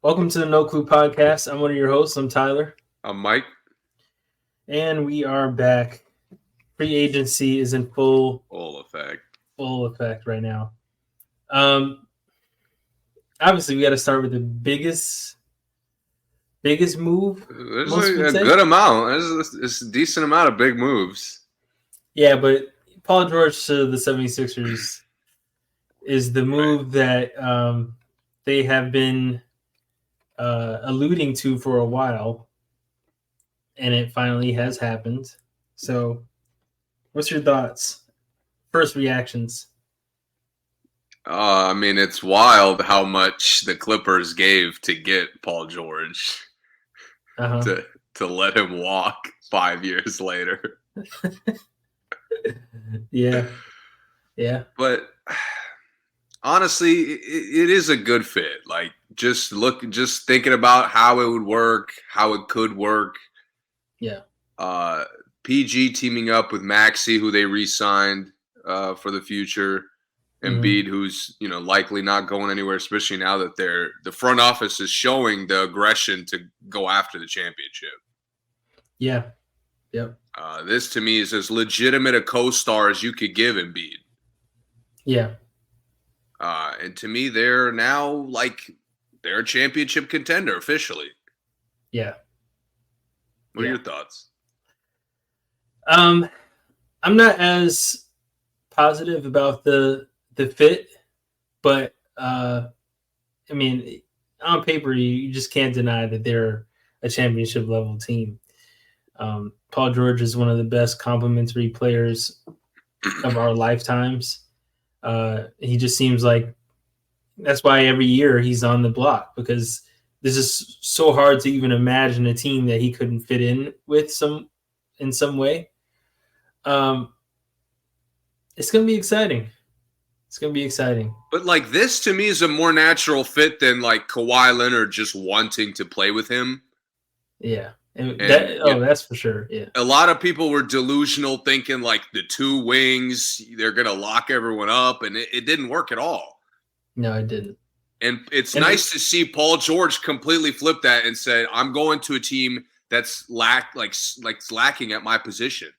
Welcome to the No Clue Podcast. I'm one of your hosts. I'm Tyler. I'm Mike. And we are back. Free agency is in full effect right now. Obviously, we got to start with the biggest move. There's a good amount. There's a decent amount of big moves. Yeah, but Paul George to the 76ers is the move that they have been alluding to for a while, and it finally has happened. So, what's your thoughts? First reactions? It's wild how much the Clippers gave to get Paul George to let him walk 5 years later. Yeah. But honestly, it is a good fit. Like just thinking about how it would work, how it could work. Yeah. PG teaming up with Maxey, who they re-signed for the future. Embiid, who's likely not going anywhere, especially now that the front office is showing the aggression to go after the championship. Yeah. Yep. This to me is as legitimate a co-star as you could give Embiid. Yeah. And to me, they're now they're a championship contender officially. Yeah. What are your thoughts? I'm not as positive about the fit, but on paper you just can't deny that they're a championship level team. Paul George is one of the best complementary players of our lifetimes. He just seems like that's why every year he's on the block, because this is so hard to even imagine a team that he couldn't fit in with in some way. It's going to be exciting. But this to me is a more natural fit than Kawhi Leonard just wanting to play with him. Yeah. That's for sure. Yeah. A lot of people were delusional thinking the two wings, they're going to lock everyone up, and it didn't work at all. No, it didn't. And it's nice to see Paul George completely flip that and say, I'm going to a team that's lacking at my position.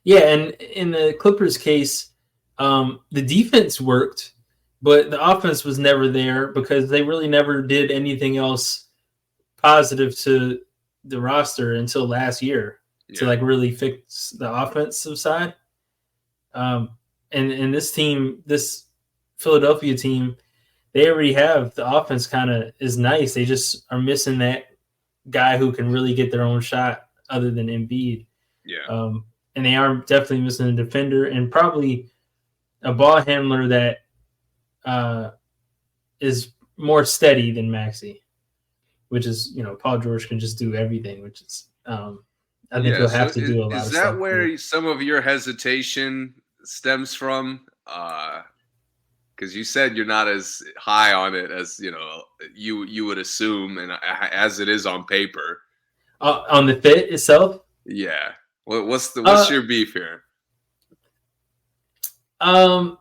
Yeah, and in the Clippers case, the defense worked, but the offense was never there because they really never did anything else positive to the roster until last year to really fix the offensive side. And this team, this Philadelphia team, they already have the offense kind of is nice. They just are missing that guy who can really get their own shot other than Embiid. Yeah. And they are definitely missing a defender and probably a ball handler that is more steady than Maxey, which is, Paul George can just do everything, which is, I think he'll have to do a lot of stuff. Is that where some of your hesitation stems from? Because you said you're not as high on it as, you would assume, and as it is on paper. On the fit itself? Yeah. What's your beef here? I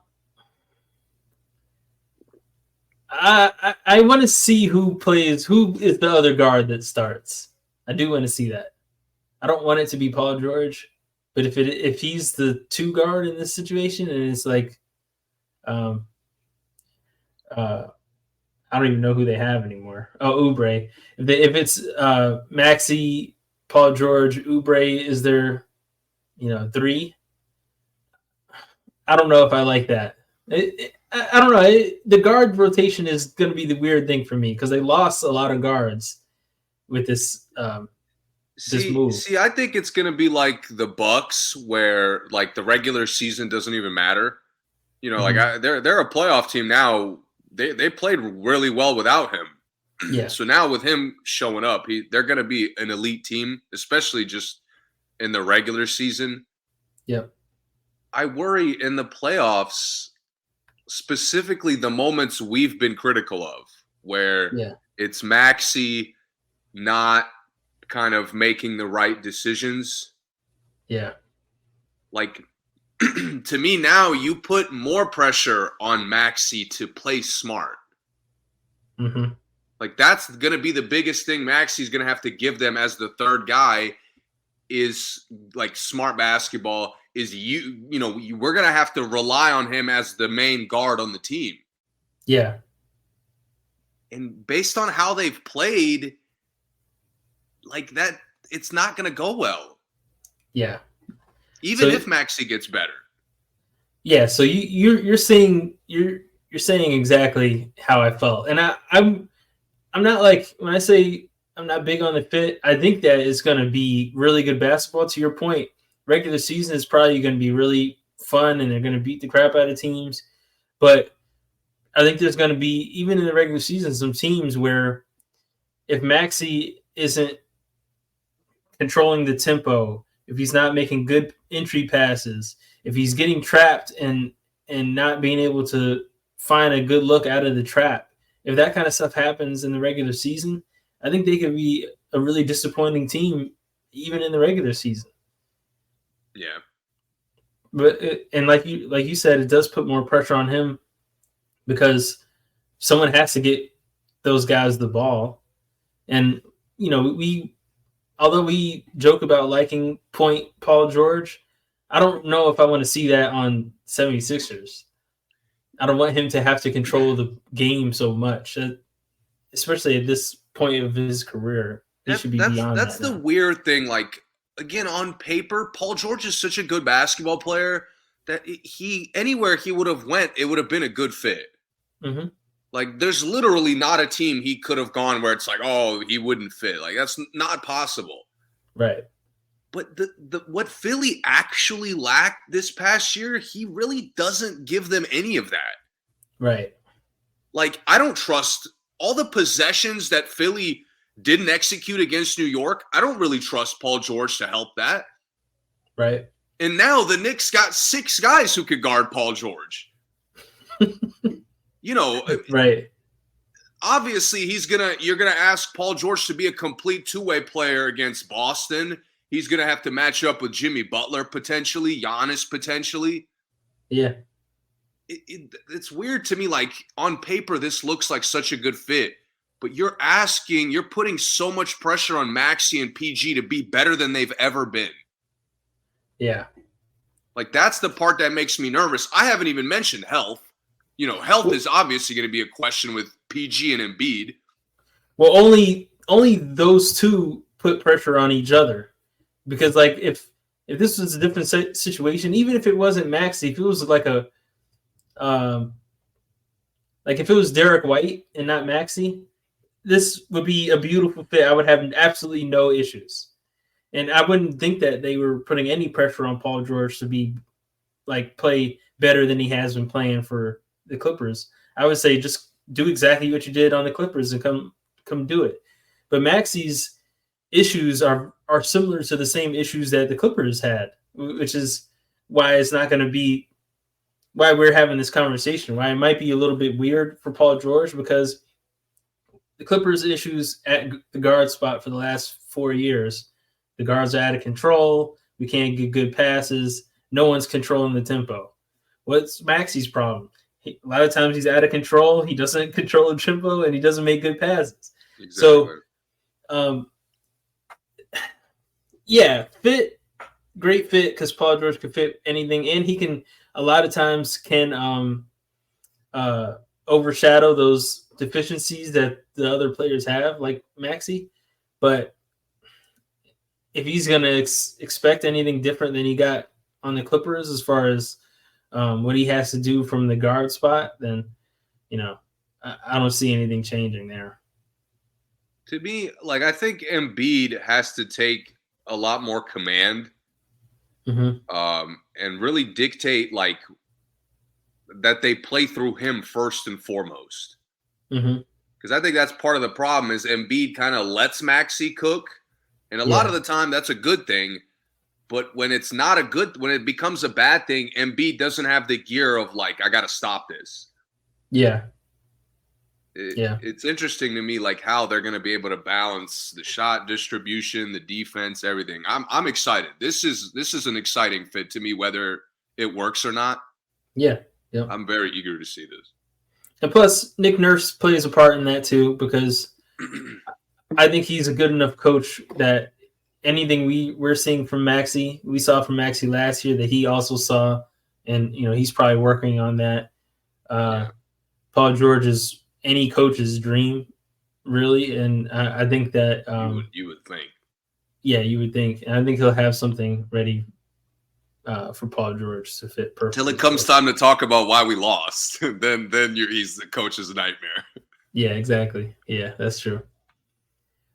want to see who is the other guard that starts. I do want to see that. I don't want it to be Paul George, but if he's the two guard in this situation, and it's I don't even know who they have anymore. Oh, Oubre. If it's Maxey, Paul George, Oubre is their, three. I don't know if I like that. I don't know. The guard rotation is going to be the weird thing for me because they lost a lot of guards with this this move. See, I think it's going to be like the Bucks, where the regular season doesn't even matter. They're a playoff team now. They played really well without him. Yeah. So now with him showing up, they're going to be an elite team, especially just in the regular season. Yep. I worry in the playoffs, specifically the moments we've been critical of, where it's Maxey not kind of making the right decisions. Yeah. To me now, you put more pressure on Maxey to play smart. Mm-hmm. Like, that's going to be the biggest thing Maxi's going to have to give them as the third guy is, like, smart basketball is we're going to have to rely on him as the main guard on the team. Yeah. And based on how they've played, like that, it's not going to go well. Yeah. Even if Maxey gets better. Yeah. So you're saying exactly how I felt, and I'm not like when I say I'm not big on the fit. I think that it's going to be really good basketball. To your point, regular season is probably going to be really fun, and they're going to beat the crap out of teams. But I think there's going to be, even in the regular season, some teams where if Maxey isn't controlling the tempo, if he's not making good entry passes, if he's getting trapped and not being able to find a good look out of the trap, if that kind of stuff happens in the regular season, I think they could be a really disappointing team even in the regular season. Yeah. But and like you said, it does put more pressure on him because someone has to get those guys the ball. And although we joke about liking point Paul George, I don't know if I want to see that on 76ers. I don't want him to have to control the game so much, especially at this point of his career. He should be beyond that. That's the weird thing. Like, again, on paper, Paul George is such a good basketball player that anywhere he would have went, it would have been a good fit. Mm-hmm. Like, there's literally not a team he could have gone where it's like, oh, he wouldn't fit. Like, that's not possible. Right. But what Philly actually lacked this past year, he really doesn't give them any of that. Right. Like, I don't trust all the possessions that Philly didn't execute against New York. I don't really trust Paul George to help that. Right. And now the Knicks got 6 guys who could guard Paul George. Right. Obviously, you're gonna ask Paul George to be a complete two-way player against Boston. He's gonna have to match up with Jimmy Butler potentially, Giannis potentially. Yeah. It's weird to me. Like, on paper, this looks like such a good fit, but you're putting so much pressure on Maxey and PG to be better than they've ever been. Yeah. Like, that's the part that makes me nervous. I haven't even mentioned health. Health is obviously going to be a question with PG and Embiid. Well, only those two put pressure on each other, because like if this was a different situation, even if it wasn't Maxey, if it was like if it was Derek White and not Maxey, this would be a beautiful fit. I would have absolutely no issues, and I wouldn't think that they were putting any pressure on Paul George to be play better than he has been playing for the Clippers. I would say just do exactly what you did on the Clippers and come do it. But Maxey's issues are similar to the same issues that the Clippers had, which is why it's not going to be why we're having this conversation, why it might be a little bit weird for Paul George, because the Clippers' issues at the guard spot for the last 4 years, the guards are out of control. We can't get good passes. No one's controlling the tempo. What's Maxey's problem? A lot of times he's out of control. He doesn't control the tempo, and he doesn't make good passes. Exactly. So, great fit, because Paul George can fit anything, and he can a lot of times overshadow those deficiencies that the other players have, like Maxey. But if he's going to expect anything different than he got on the Clippers as far as what he has to do from the guard spot, then, I don't see anything changing there. To me, I think Embiid has to take a lot more command, and really dictate that they play through him first and foremost. Because I think that's part of the problem is Embiid kind of lets Maxey cook, and a lot of the time that's a good thing. But when it's not when it becomes a bad thing, Embiid doesn't have the gear of I got to stop this. Yeah. It's interesting to me, how they're going to be able to balance the shot distribution, the defense, everything. I'm excited. This is an exciting fit to me, whether it works or not. Yeah. I'm very eager to see this. And plus, Nick Nurse plays a part in that too, because I think he's a good enough coach that anything we're seeing from Maxey, we saw from Maxey last year that he also saw, and he's probably working on that. Paul George is any coach's dream, really, and I think that you would think. Yeah, you would think, and I think he'll have something ready for Paul George to fit perfectly. Till it comes time to talk about why we lost, then he's the coach's nightmare. Yeah, exactly. Yeah, that's true.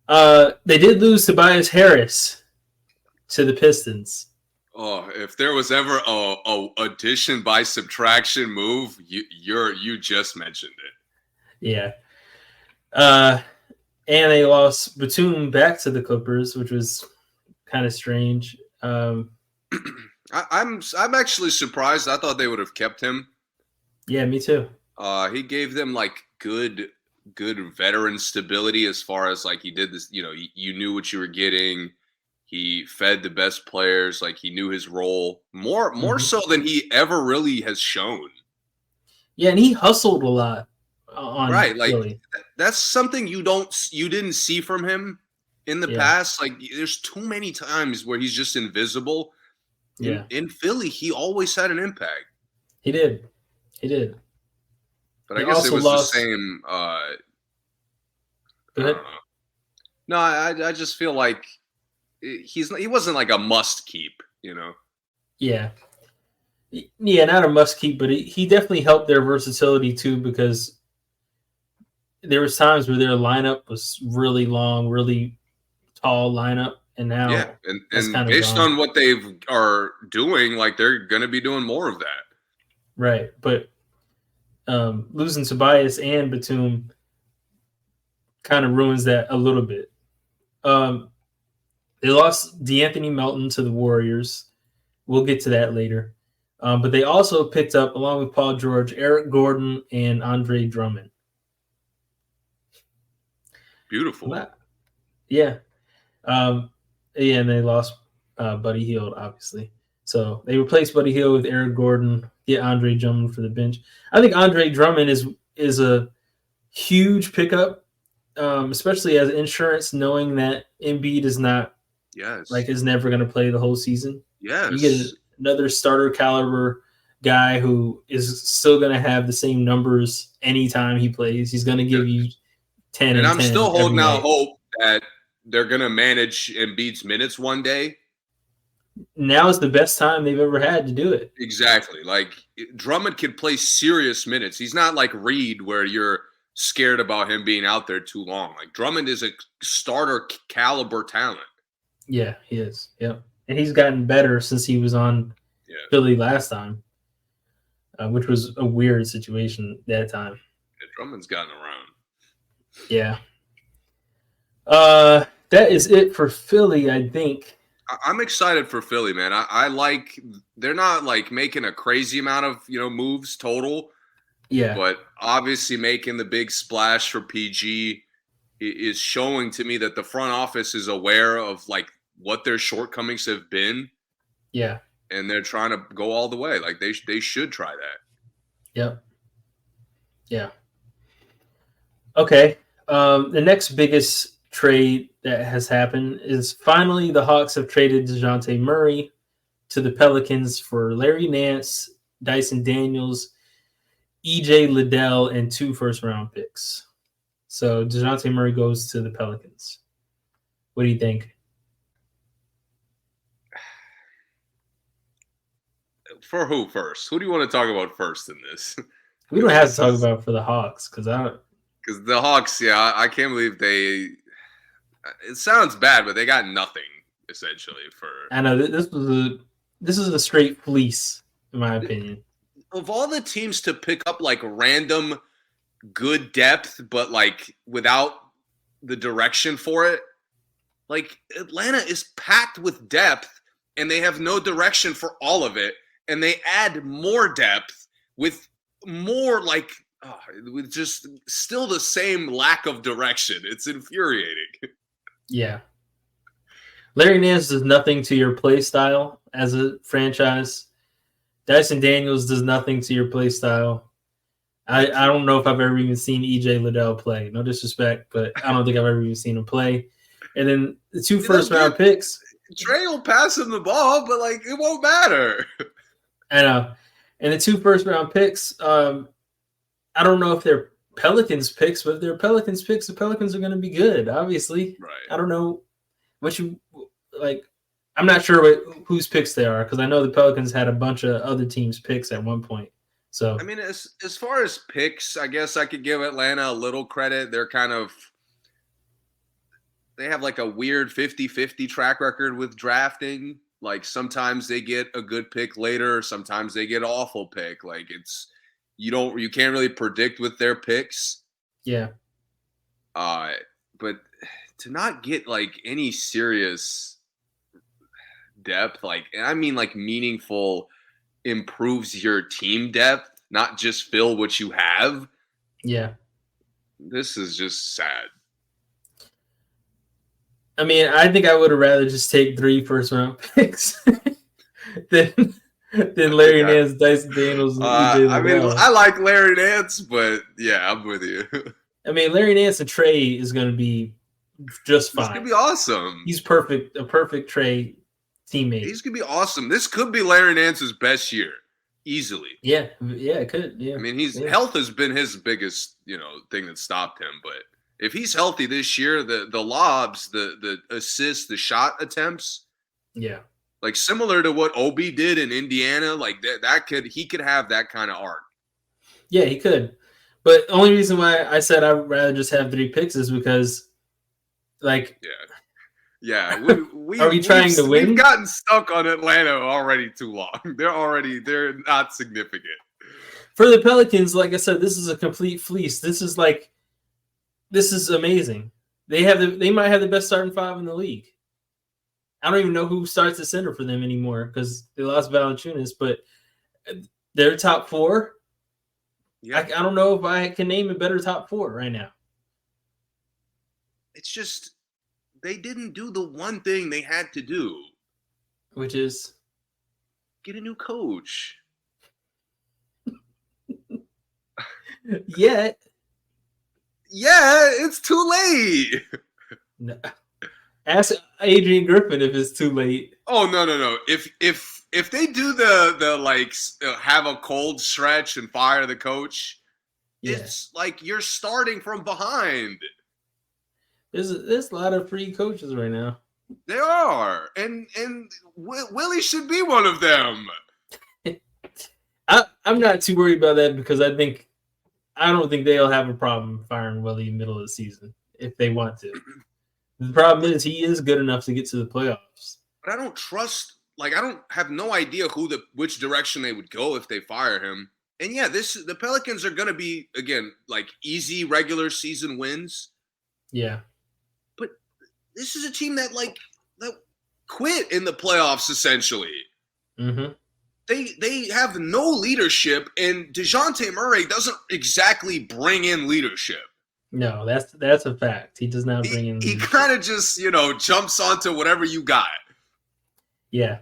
They did lose Tobias Harris to the Pistons. Oh, if there was ever a addition by subtraction move, you just mentioned it. Yeah. And they lost Batum back to the Clippers, which was kind of strange. I'm actually surprised. I thought they would have kept him. Yeah, me too. He gave them like good veteran stability as far as like he did this. You knew what you were getting. He fed the best players. Like he knew his role more so than he ever really has shown. Yeah, and he hustled a lot. Right, like Philly. That's something you didn't see from him in the past. Like there's too many times where he's just invisible. Yeah. In Philly, he always had an impact. He did. But I guess it was the same. Go ahead. No, I just feel like he wasn't like a must keep. Yeah. Yeah, not a must keep, but he definitely helped their versatility too, because there was times where their lineup was really long, really tall lineup, and now and based on what they are doing, like they're going to be doing more of that. Right, but losing Tobias and Batum kind of ruins that a little bit. They lost DeAnthony Melton to the Warriors. We'll get to that later. But they also picked up, along with Paul George, Eric Gordon and Andre Drummond. Beautiful. Yeah. And they lost Buddy Hield, obviously. So they replaced Buddy Hield with Eric Gordon, get Andre Drummond for the bench. I think Andre Drummond is a huge pickup, especially as insurance, knowing that Embiid is never going to play the whole season. Yes. You get another starter caliber guy who is still going to have the same numbers anytime he plays. He's going to give you 10 and I'm 10 still holding out hope that they're going to manage Embiid's minutes one day. Now is the best time they've ever had to do it. Exactly. Like Drummond can play serious minutes. He's not like Reed where you're scared about him being out there too long. Like Drummond is a starter caliber talent. Yeah, he is. Yep. And he's gotten better since he was on Philly last time, which was a weird situation that time. Yeah, Drummond's gotten around. Yeah. That is it for Philly, I think. I'm excited for Philly, man. I like they're not like making a crazy amount of moves total. Yeah. But obviously making the big splash for PG is showing to me that the front office is aware of like what their shortcomings have been. Yeah. And they're trying to go all the way. Like they should try that. Yep. Yeah. Okay. The next biggest trade that has happened is finally the Hawks have traded Dejounte Murray to the Pelicans for Larry Nance, Dyson Daniels, EJ Liddell, and 2 first-round picks. So Dejounte Murray goes to the Pelicans. What do you think? For who first? Who do you want to talk about first in this? We don't have to talk about it for the Hawks because the Hawks, I can't believe they. It sounds bad, but they got nothing essentially for. I know this is a straight fleece, in my opinion. Of all the teams to pick up like random good depth, but like without the direction for it, like Atlanta is packed with depth, and they have no direction for all of it. And they add more depth with more with just still the same lack of direction. It's infuriating. Yeah. Larry Nance does nothing to your play style as a franchise. Dyson Daniels does nothing to your play style. I don't know if I've ever even seen EJ Liddell play. No disrespect, but I don't think I've ever even seen him play. And then the 2 first-round picks. Trey will pass him the ball, but like it won't matter. I know. And the 2 first-round picks, I don't know if they're Pelicans picks, but if they're Pelicans picks, the Pelicans are going to be good, obviously. Right. I don't know what you like. I'm not sure whose picks they are because I know the Pelicans had a bunch of other teams' picks at one point. So I mean, as far as picks, I guess I could give Atlanta a little credit. They have like a weird 50-50 track record with drafting. Like sometimes they get a good pick later, sometimes they get an awful pick. Like you can't really predict with their picks. Yeah. But to not get like any serious depth, like I mean like meaningful improves your team depth, not just fill what you have. Yeah. This is just sad. I mean, I think I would have rather just take 3 first-round picks than Larry Nance, Dyson Daniels, and EJ Liddell. I mean, I like Larry Nance, but yeah, I'm with you. I mean, Larry Nance and Trey is going to be just fine. He's going to be awesome. He's perfect, a perfect Trey teammate. He's going to be awesome. This could be Larry Nance's best year, easily. Yeah, it could. Yeah. I mean, health has been his biggest, thing that stopped him. But if he's healthy this year, the lobs, the assists, the shot attempts, yeah, like similar to what Obi did in Indiana, like he could have that kind of arc. Yeah, he could. But the only reason why I said I'd rather just have 3 picks is because, like, yeah, we are we trying to win? We've gotten stuck on Atlanta already too long. They're not significant. For the Pelicans, like I said, this is a complete fleece. This is amazing. They might have the best starting 5 in the league. I don't even know who starts the center for them anymore because they lost Valanciunas, but they're top 4. Yeah. I don't know if I can name a better top 4 right now. It's just they didn't do the one thing they had to do, which is get a new coach. Yeah, it's too late. No. Ask Adrian Griffin if it's too late. Oh no! If they do the have a cold stretch and fire the coach, it's like you're starting from behind. There's a lot of free coaches right now. There are, and Willie should be one of them. I'm not too worried about that because I don't think they'll have a problem firing Willie in the middle of the season if they want to. The problem is he is good enough to get to the playoffs. But I don't trust. I don't have no idea which direction they would go if they fire him. And yeah, the Pelicans are going to be again like easy regular season wins. Yeah. But this is a team that quit in the playoffs essentially. Mm-hmm. They have no leadership, and Dejounte Murray doesn't exactly bring in leadership. No, that's a fact. He does not bring in leadership. He kind of just, jumps onto whatever you got. Yeah.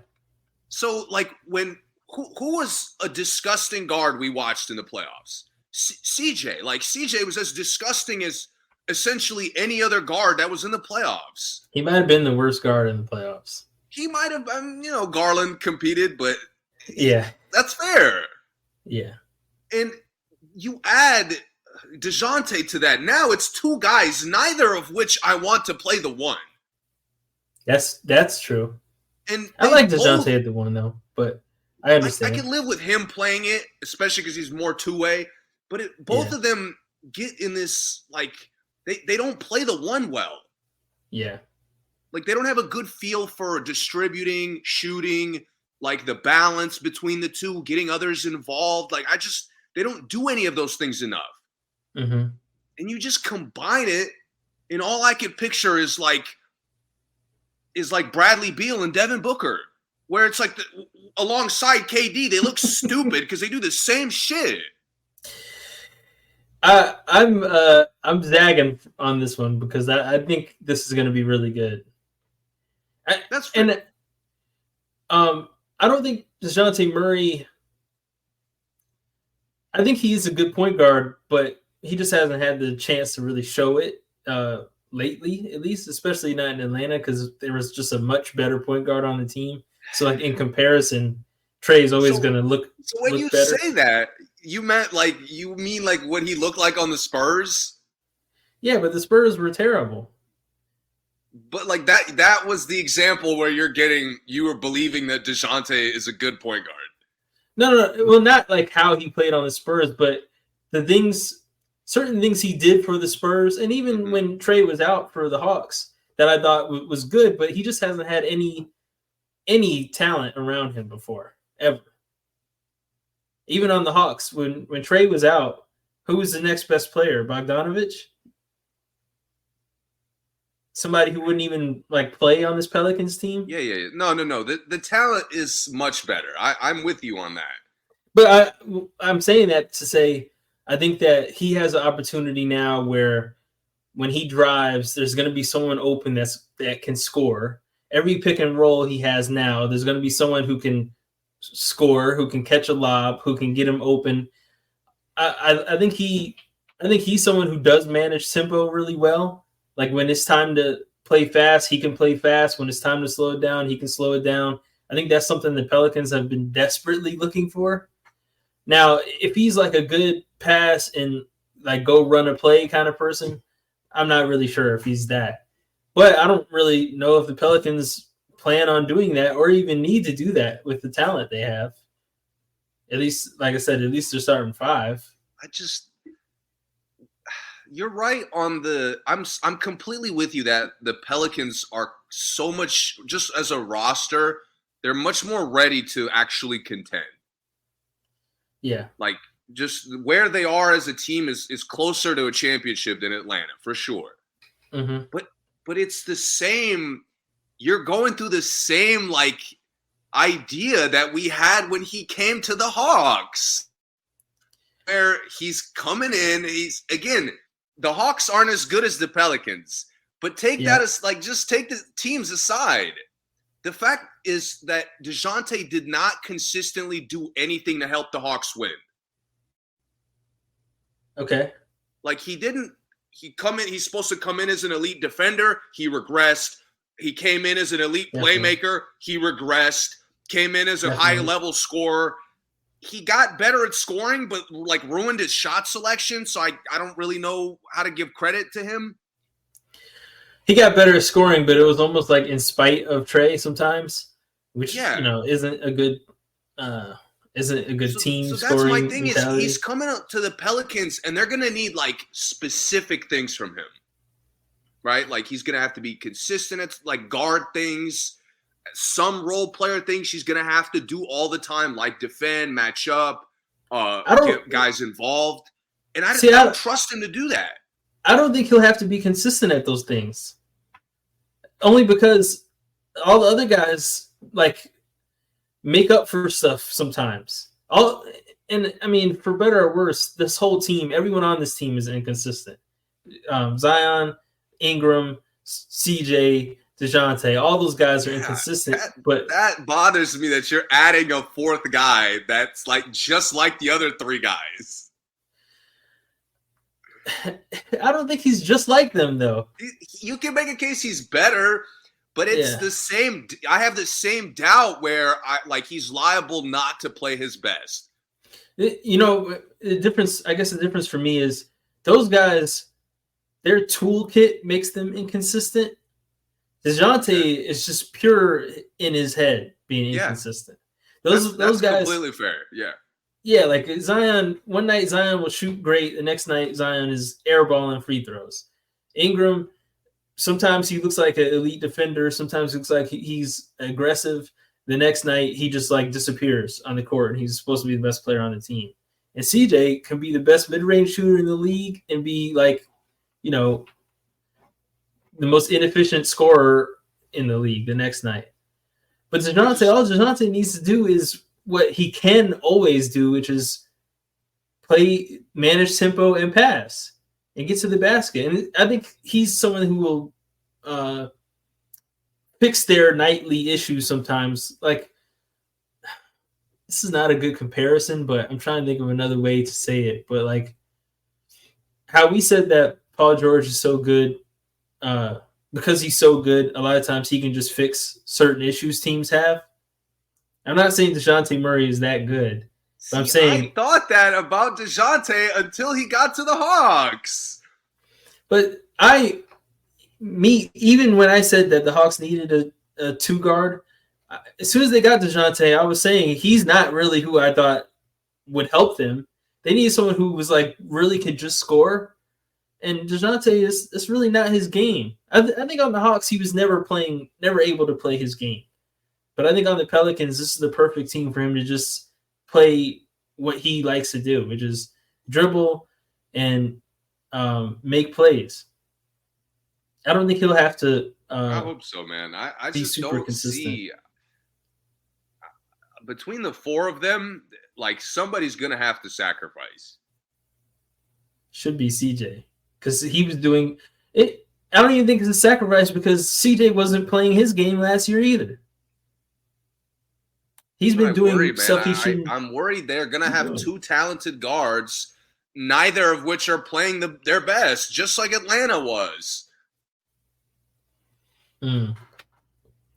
So, who was a disgusting guard we watched in the playoffs? CJ. CJ was as disgusting as essentially any other guard that was in the playoffs. He might have been the worst guard in the playoffs. He might have, Garland competed, but yeah, that's fair. Yeah. And you add Dejounte to that. Now it's 2 guys, neither of which I want to play the 1. That's true. And I like Dejounte at the 1 though, but I understand. I can live with him playing it, especially because he's more 2-way. But both of them get in this they don't play the 1 well. Yeah. They don't have a good feel for distributing, shooting, the balance between the 2, getting others involved. They don't do any of those things enough. Mm-hmm. And you just combine it, and all I can picture is Bradley Beal and Devin Booker, where it's alongside KD, they look stupid because they do the same shit. I'm zagging on this one because I think this is going to be really good. That's fair. And I don't think Dejounte Murray. I think he's a good point guard, but he just hasn't had the chance to really show it lately, at least, especially not in Atlanta, because there was just a much better point guard on the team. So, like, in comparison, Trey is always going to look So when you better. say that, you mean like what he looked like on the Spurs? Yeah, but the Spurs were terrible. But like that was the example where you were believing that Dejounte is a good point guard. No. Well, not like how he played on the Spurs, but certain things he did for the Spurs, and even when Trey was out for the Hawks, that I thought was good, but he just hasn't had any talent around him before, ever. Even on the Hawks, when Trey was out, who was the next best player? Bogdanovich? Somebody who wouldn't even like play on this Pelicans team? Yeah. No. The talent is much better. I'm with you on that. But I'm saying that to say I think that he has an opportunity now where when he drives, there's going to be someone open that can score. Every pick and roll he has now, there's going to be someone who can score, who can catch a lob, who can get him open. I think he's someone who does manage tempo really well. Like when it's time to play fast, he can play fast. When it's time to slow it down, he can slow it down. I think that's something the Pelicans have been desperately looking for. Now, if he's like a good pass and like go run a play kind of person, I'm not really sure if he's that. But I don't really know if the Pelicans plan on doing that or even need to do that with the talent they have. At least, like I said, at least they're starting 5. You're right on I'm completely with you that the Pelicans are so much, just as a roster, they're much more ready to actually contend. Yeah. Like just where they are as a team is closer to a championship than Atlanta, for sure. Mm-hmm. But it's the same. You're going through the same like idea that we had when he came to the Hawks, where he's coming in. The Hawks aren't as good as the Pelicans, but that as like just take the teams aside. The fact is that Dejounte did not consistently do anything to help the Hawks win. Okay. Like he's supposed to come in as an elite defender. He regressed. He came in as an elite playmaker. He regressed. Came in as a high-level scorer. He got better at scoring, but like ruined his shot selection. So I don't really know how to give credit to him. He got better at scoring, but it was almost like in spite of Trey sometimes, which isn't a good team. So that's my thing mentality. Is he's coming up to the Pelicans, and they're gonna need like specific things from him, right? Like he's gonna have to be consistent at like guard things, some role player things he's gonna have to do all the time, like defend, match up, get guys involved, and I don't trust him to do that. I don't think he'll have to be consistent at those things. Only because all the other guys like make up for stuff sometimes. And I mean, for better or worse, this whole team, everyone on this team is inconsistent. Zion, Ingram, CJ, Dejounte, all those guys are inconsistent. But that bothers me that you're adding a fourth guy that's like just like the other 3 guys. I don't think he's just like them, though. You can make a case he's better, but it's the same. I have the same doubt where he's liable not to play his best. The difference, I guess the difference for me is those guys, their toolkit makes them inconsistent. Dejounte is just pure in his head being inconsistent. Those guys completely fair. Yeah. Yeah, like Zion, one night Zion will shoot great. The next night Zion is airballing free throws. Ingram, sometimes he looks like an elite defender. Sometimes he looks like he's aggressive. The next night he just like disappears on the court and he's supposed to be the best player on the team. And CJ can be the best mid-range shooter in the league and be like, the most inefficient scorer in the league the next night. But Dejounte, all Dejounte needs to do is what he can always do, which is play, manage tempo, and pass, and get to the basket. And I think he's someone who will fix their nightly issues sometimes. Like this is not a good comparison, but I'm trying to think of another way to say it. But like how we said that Paul George is so good, because he's so good, a lot of times he can just fix certain issues teams have. I'm not saying Dejounte Murray is that good. But I'm saying I thought that about Dejounte until he got to the Hawks. But even when I said that the Hawks needed a two guard, as soon as they got Dejounte, I was saying he's not really who I thought would help them. They needed someone who was like really could just score. And Dejounte is really not his game. I think on the Hawks he was never able to play his game. But I think on the Pelicans, this is the perfect team for him to just play what he likes to do, which is dribble and make plays. I don't think he'll have to. I hope so, man. I just don't see between the four of them, like somebody's gonna have to sacrifice. Should be CJ because he was doing it. I don't even think it's a sacrifice because CJ wasn't playing his game last year either. He's been doing stuff he shouldn't. I'm worried they're going to have two talented guards, neither of which are playing their best, just like Atlanta was. And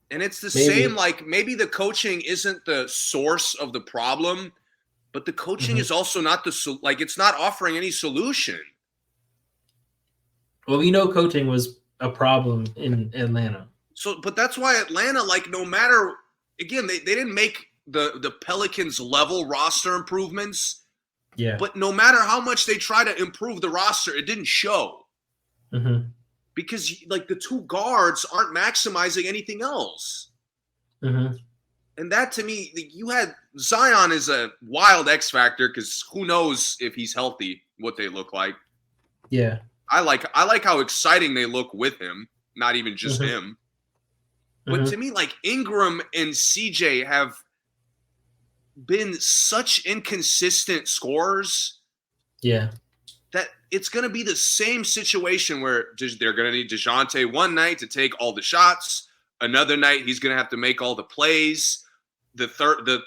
it's the same, like maybe the coaching isn't the source of the problem, but the coaching is also not it's not offering any solution. Well, we know coaching was a problem in Atlanta. But that's why Atlanta, like no matter, again, they didn't make the Pelicans level roster improvements. Yeah. But no matter how much they try to improve the roster, it didn't show. Because like the two guards aren't maximizing anything else. And that to me, you had Zion is a wild X factor because who knows if he's healthy, what they look like. Yeah. I like how exciting they look with him, not even just him. But to me, like Ingram and CJ have been such inconsistent scorers. Yeah. That it's going to be the same situation where they're going to need Dejounte one night to take all the shots. Another night, he's going to have to make all the plays. The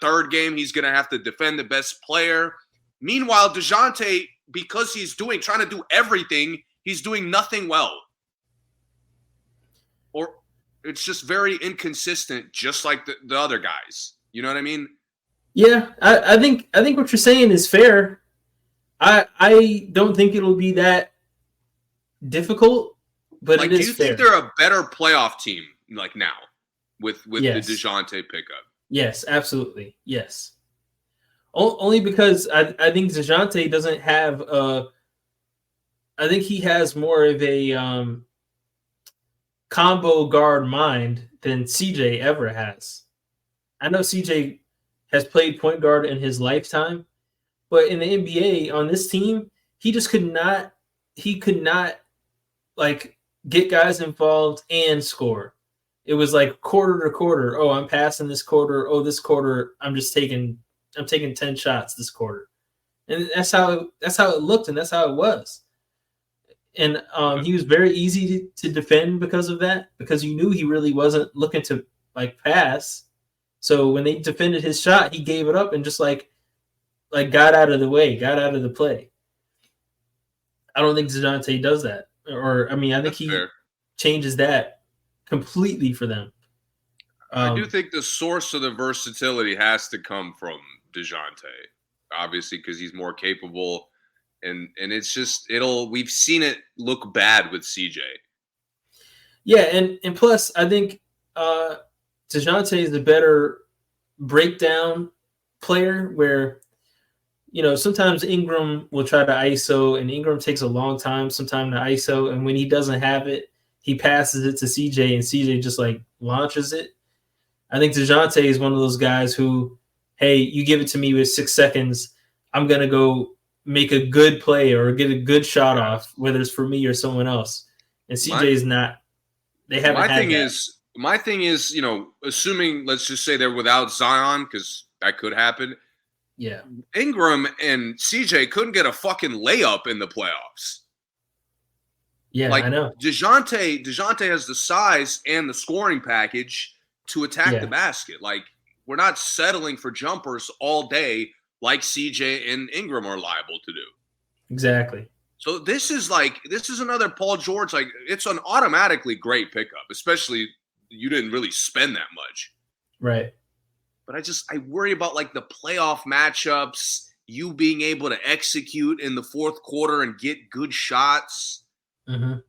third game, he's going to have to defend the best player. Meanwhile, Dejounte, because he's trying to do everything, he's doing nothing well. Or it's just very inconsistent, just like the other guys. You know what I mean? Yeah, I think what you're saying is fair. I don't think it'll be that difficult, but like, it is do you fair. think they're a better playoff team like now with Yes. the Dejounte pickup? Yes, absolutely. Yes. Only because I think Dejounte doesn't have I think he has more of a combo guard mind than CJ ever has. I know CJ has played point guard in his lifetime, but in the NBA on this team, he could not like get guys involved and score. It was like quarter to quarter. Oh, I'm passing this quarter. Oh, this quarter I'm taking 10 shots this quarter. And that's how it looked and that's how it was. And he was very easy to defend because of that, because you knew he really wasn't looking to like pass. So when they defended his shot, he gave it up and just like got out of the way, got out of the play. I don't think Dejounte does that. Or I mean, I think he changes that completely for them. I do think the source of the versatility has to come from Dejounte, obviously, because he's more capable. And it's just we've seen it look bad with CJ. Yeah, and plus I think Dejounte is a better breakdown player where, you know, sometimes Ingram will try to ISO and Ingram takes a long time sometimes to ISO, and when he doesn't have it, he passes it to CJ and CJ just like launches it. I think Dejounte is one of those guys who, hey, you give it to me with 6 seconds, I'm going to go make a good play or get a good shot off, whether it's for me or someone else. And CJ is not. They haven't had that. My thing is, you know, assuming, let's just say they're without Zion, because that could happen. Yeah. Ingram and CJ couldn't get a fucking layup in the playoffs. Yeah, like, I know. DeJounte has the size and the scoring package to attack the basket. Like, we're not settling for jumpers all day like CJ and Ingram are liable to do. Exactly. So this is another Paul George. Like, it's an automatically great pickup, especially you didn't really spend that much. Right. But I worry about like the playoff matchups, you being able to execute in the fourth quarter and get good shots. Mm-hmm.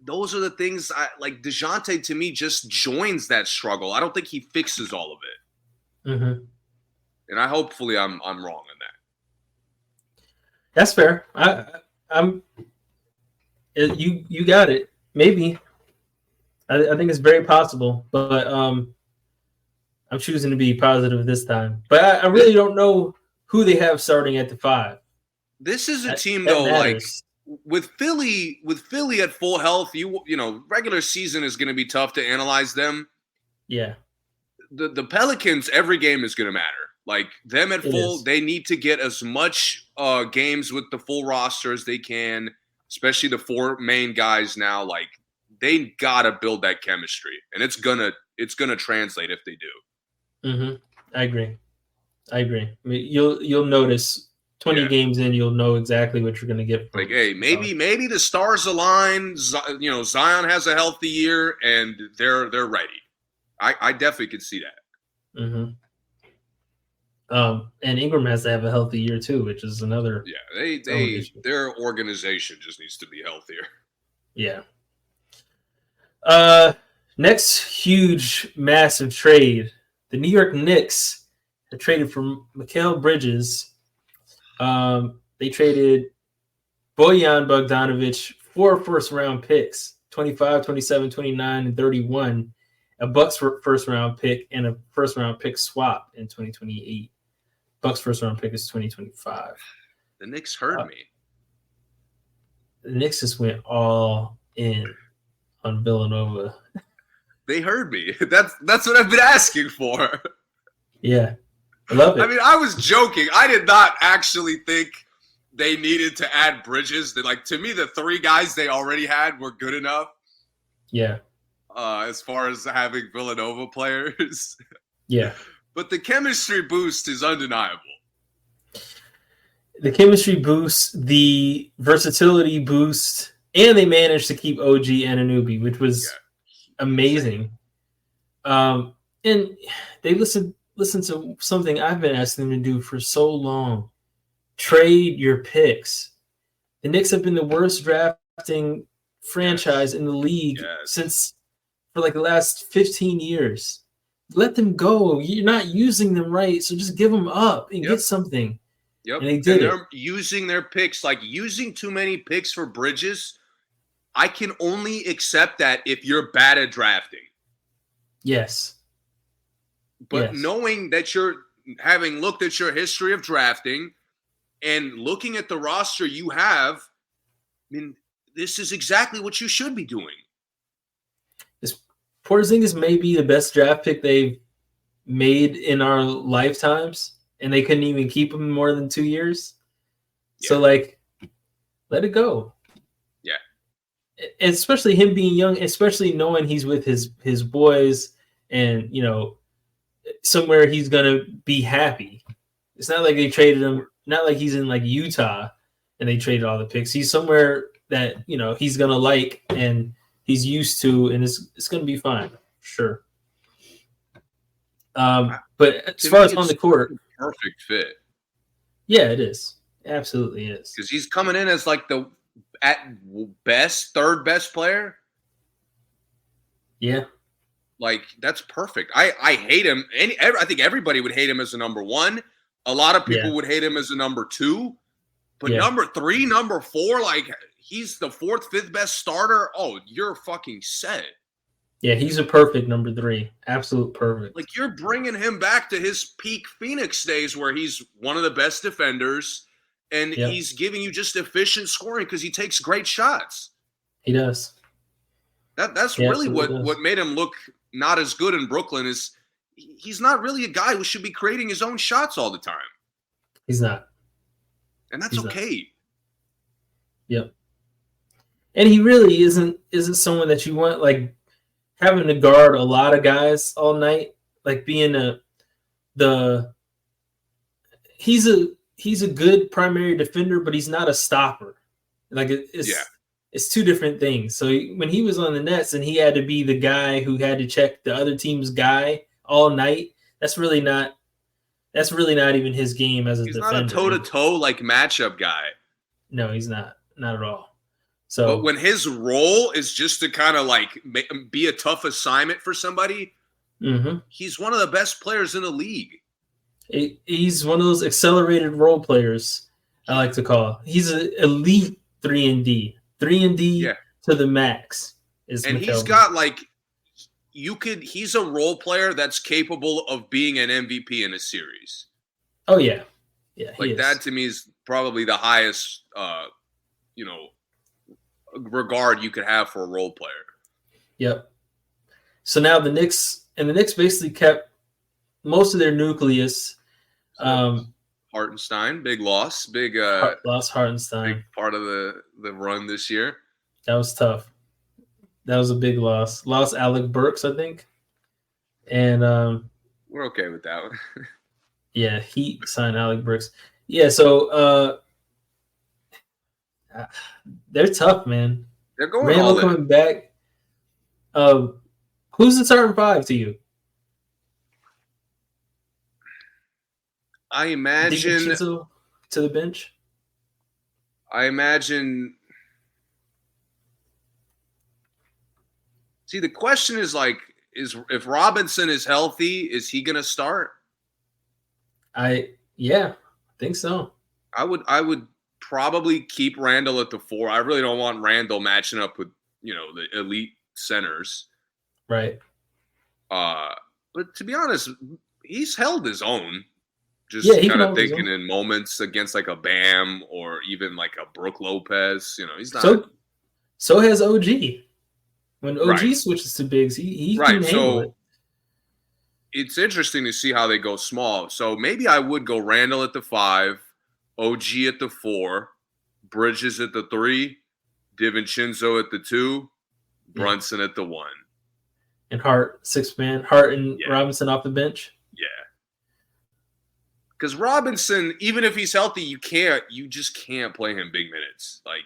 Those are the things like Dejounte to me just joins that struggle. I don't think he fixes all of it. Mm-hmm. And hopefully I'm wrong on that. That's fair. You got it. Maybe. I think it's very possible, but I'm choosing to be positive this time. But I really don't know who they have starting at the 5. This is a team that though, matters. like with Philly at full health, you know, regular season is going to be tough to analyze them. Yeah. The Pelicans, every game is going to matter. Like them at full, they need to get as much games with the full roster as they can, especially the 4 main guys now. Like they gotta build that chemistry, and it's gonna translate if they do. Mm-hmm. I agree. I mean, you'll notice 20 games in, you'll know exactly what you're gonna get. Like, hey, maybe the stars align. You know, Zion has a healthy year, and they're ready. I definitely could see that. Mm-hmm. And Ingram has to have a healthy year too, which is another. Yeah, their organization just needs to be healthier. Yeah. Next huge, massive trade: the New York Knicks have traded for Mikal Bridges. They traded Bojan Bogdanovic 4 first-round picks: 25, 27, 29, and 31. A Bucks first-round pick and a first-round pick swap in 2028. Bucks first-round pick is 2025. The Knicks heard me. The Knicks just went all in on Villanova. They heard me. That's what I've been asking for. Yeah, I love it. I mean, I was joking. I did not actually think they needed to add Bridges. Like, to me, the 3 guys they already had were good enough. Yeah. As far as having Villanova players. Yeah. But the chemistry boost is undeniable. The chemistry boost, the versatility boost, and they managed to keep OG Anunoby, which was amazing. And they listened to something I've been asking them to do for so long. Trade your picks. The Knicks have been the worst drafting franchise in the league since for like the last 15 years. Let them go. You're not using them right, so just give them up and get something. Yep. And they did they're using their picks, like using too many picks for Bridges. I can only accept that if you're bad at drafting. Yes. But knowing that you're having looked at your history of drafting and looking at the roster you have, I mean, this is exactly what you should be doing. Porzingis may be the best draft pick they've made in our lifetimes, and they couldn't even keep him more than 2 years. Yeah. So, like, let it go. Yeah. Especially him being young, especially knowing he's with his boys and, you know, somewhere he's going to be happy. It's not like they traded him, not like he's in, like, Utah and they traded all the picks. He's somewhere that, you know, he's going to like and he's used to, and it's going to be fine. Sure. But as far as on the court, perfect fit. Yeah, it is. Absolutely is. Because he's coming in as like the at best third best player. Yeah. Like, that's perfect. I hate him. I think everybody would hate him as a number 1. A lot of people would hate him as a number 2. But number 3, number 4, like, he's the 4th, 5th best starter. Oh, you're fucking set. Yeah, he's a perfect number 3. Absolute perfect. Like, you're bringing him back to his peak Phoenix days where he's one of the best defenders, and he's giving you just efficient scoring because he takes great shots. He does. That's really what made him look not as good in Brooklyn is he's not really a guy who should be creating his own shots all the time. He's not. And that's okay. Yep. And he really isn't someone that you want, like, having to guard a lot of guys all night, like being he's a good primary defender, but he's not a stopper. Like it's two different things. So when he was on the Nets and he had to be the guy who had to check the other team's guy all night, that's really not even his game as a defender. He's not a toe-to-toe like matchup guy. No, he's not at all. So, but when his role is just to kind of like be a tough assignment for somebody, he's one of the best players in the league. He's one of those accelerated role players, I like to call. He's an elite 3-and-D. 3-and-D to the max. And McKelvey. He's got like he's a role player that's capable of being an MVP in a series. Oh yeah. Yeah. Like that to me is probably the highest regard you could have for a role player. Yep. So now the Knicks basically kept most of their nucleus. Hartenstein, big loss, lost Hartenstein. Big part of the run this year. That was tough. That was a big loss. Lost Alec Burks, I think. And we're okay with that one. Yeah, Heat signed Alec Burks. Yeah, so they're tough, man. They're going Randall all in. Coming back. Who's the starting five to you? I imagine to the bench. I imagine. See, the question is like, if Robinson is healthy, is he going to start? I think so. I would probably keep Randall at the 4. I really don't want Randall matching up with the elite centers. Right. But to be honest, he's held his own. Just kind of thinking in moments against like a Bam or even like a Brook Lopez. He's not. So has OG. When OG switches to bigs, he can handle it. It's interesting to see how they go small. So maybe I would go Randall at the 5, OG at the 4, Bridges at the 3, DiVincenzo at the 2, Brunson at the 1. And Hart, 6-man. Hart and Robinson off the bench. Yeah. Because Robinson, even if he's healthy, you just can't play him big minutes. Like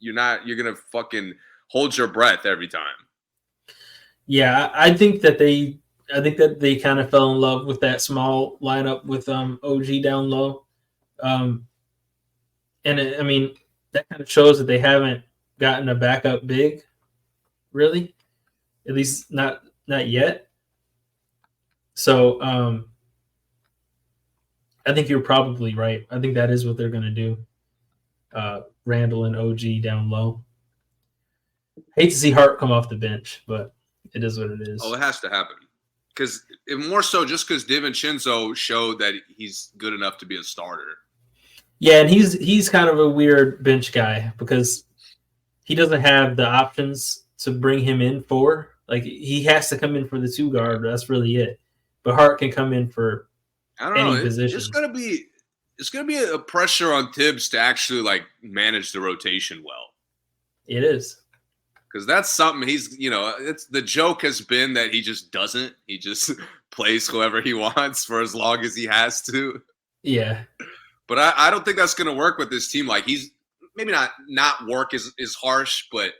you're gonna fucking hold your breath every time. Yeah, I think that they kind of fell in love with that small lineup with OG down low, and that kind of shows that they haven't gotten a backup big, really, at least not yet. So I think you're probably right. I think that is what they're going to do. Randall and OG down low. Hate to see Hart come off the bench, but it is what it is. Oh, it has to happen. Because more so just because DiVincenzo showed that he's good enough to be a starter. Yeah, and he's kind of a weird bench guy because he doesn't have the options to bring him in for. Like, he has to come in for the 2 guard. That's really it. But Hart can come in for any position. It's gonna be a pressure on Tibbs to actually like manage the rotation well. It is. Because that's something it's the joke has been that he just doesn't. He just plays whoever he wants for as long as he has to. Yeah. But I don't think that's going to work with this team. Like, he's maybe not work is harsh, but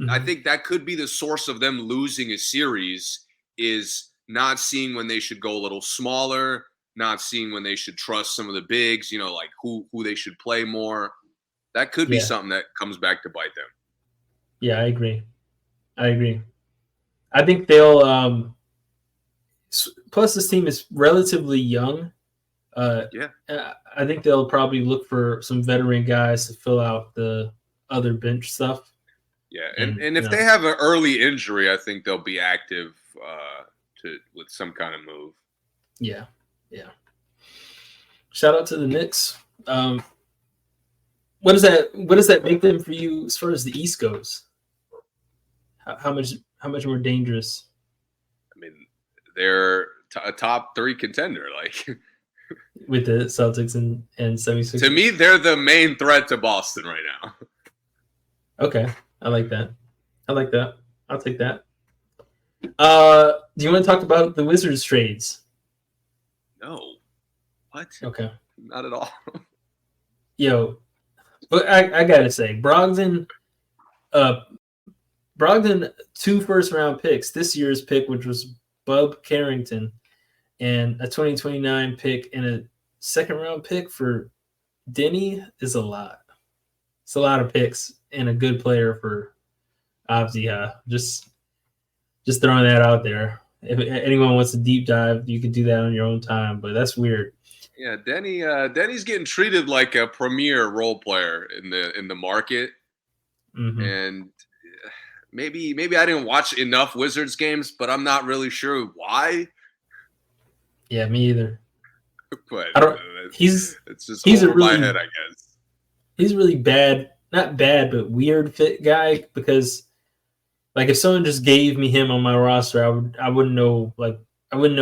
I think that could be the source of them losing a series is not seeing when they should go a little smaller, not seeing when they should trust some of the bigs, like who they should play more. That could be something that comes back to bite them. Yeah, I agree. I think they'll plus this team is relatively young. I think they'll probably look for some veteran guys to fill out the other bench stuff. Yeah, and if they have an early injury, I think they'll be active with some kind of move. Yeah. Shout out to the Knicks. What does that make them for you as far as the East goes? How much more dangerous? I mean, they're a top 3 contender, like with the Celtics and 76ers. To me, they're the main threat to Boston right now. Okay, I like that. I'll take that. Do you want to talk about the Wizards trades? No. What? Okay. Not at all. Yo, but I gotta say, Brogdon, 2 first-round picks. This year's pick, which was Bub Carrington, and a 2029 pick and a second-round pick for Denny is a lot. It's a lot of picks and a good player for Avdia. Just throwing that out there. If anyone wants to deep dive, you could do that on your own time, but that's weird. Yeah, Denny's getting treated like a premier role player in the market. Mm-hmm. And maybe I didn't watch enough Wizards games, but I'm not really sure why. Yeah, me either. But it's just over my head, I guess. He's really bad, not bad, but weird fit guy, because like if someone just gave me him on my roster, I wouldn't know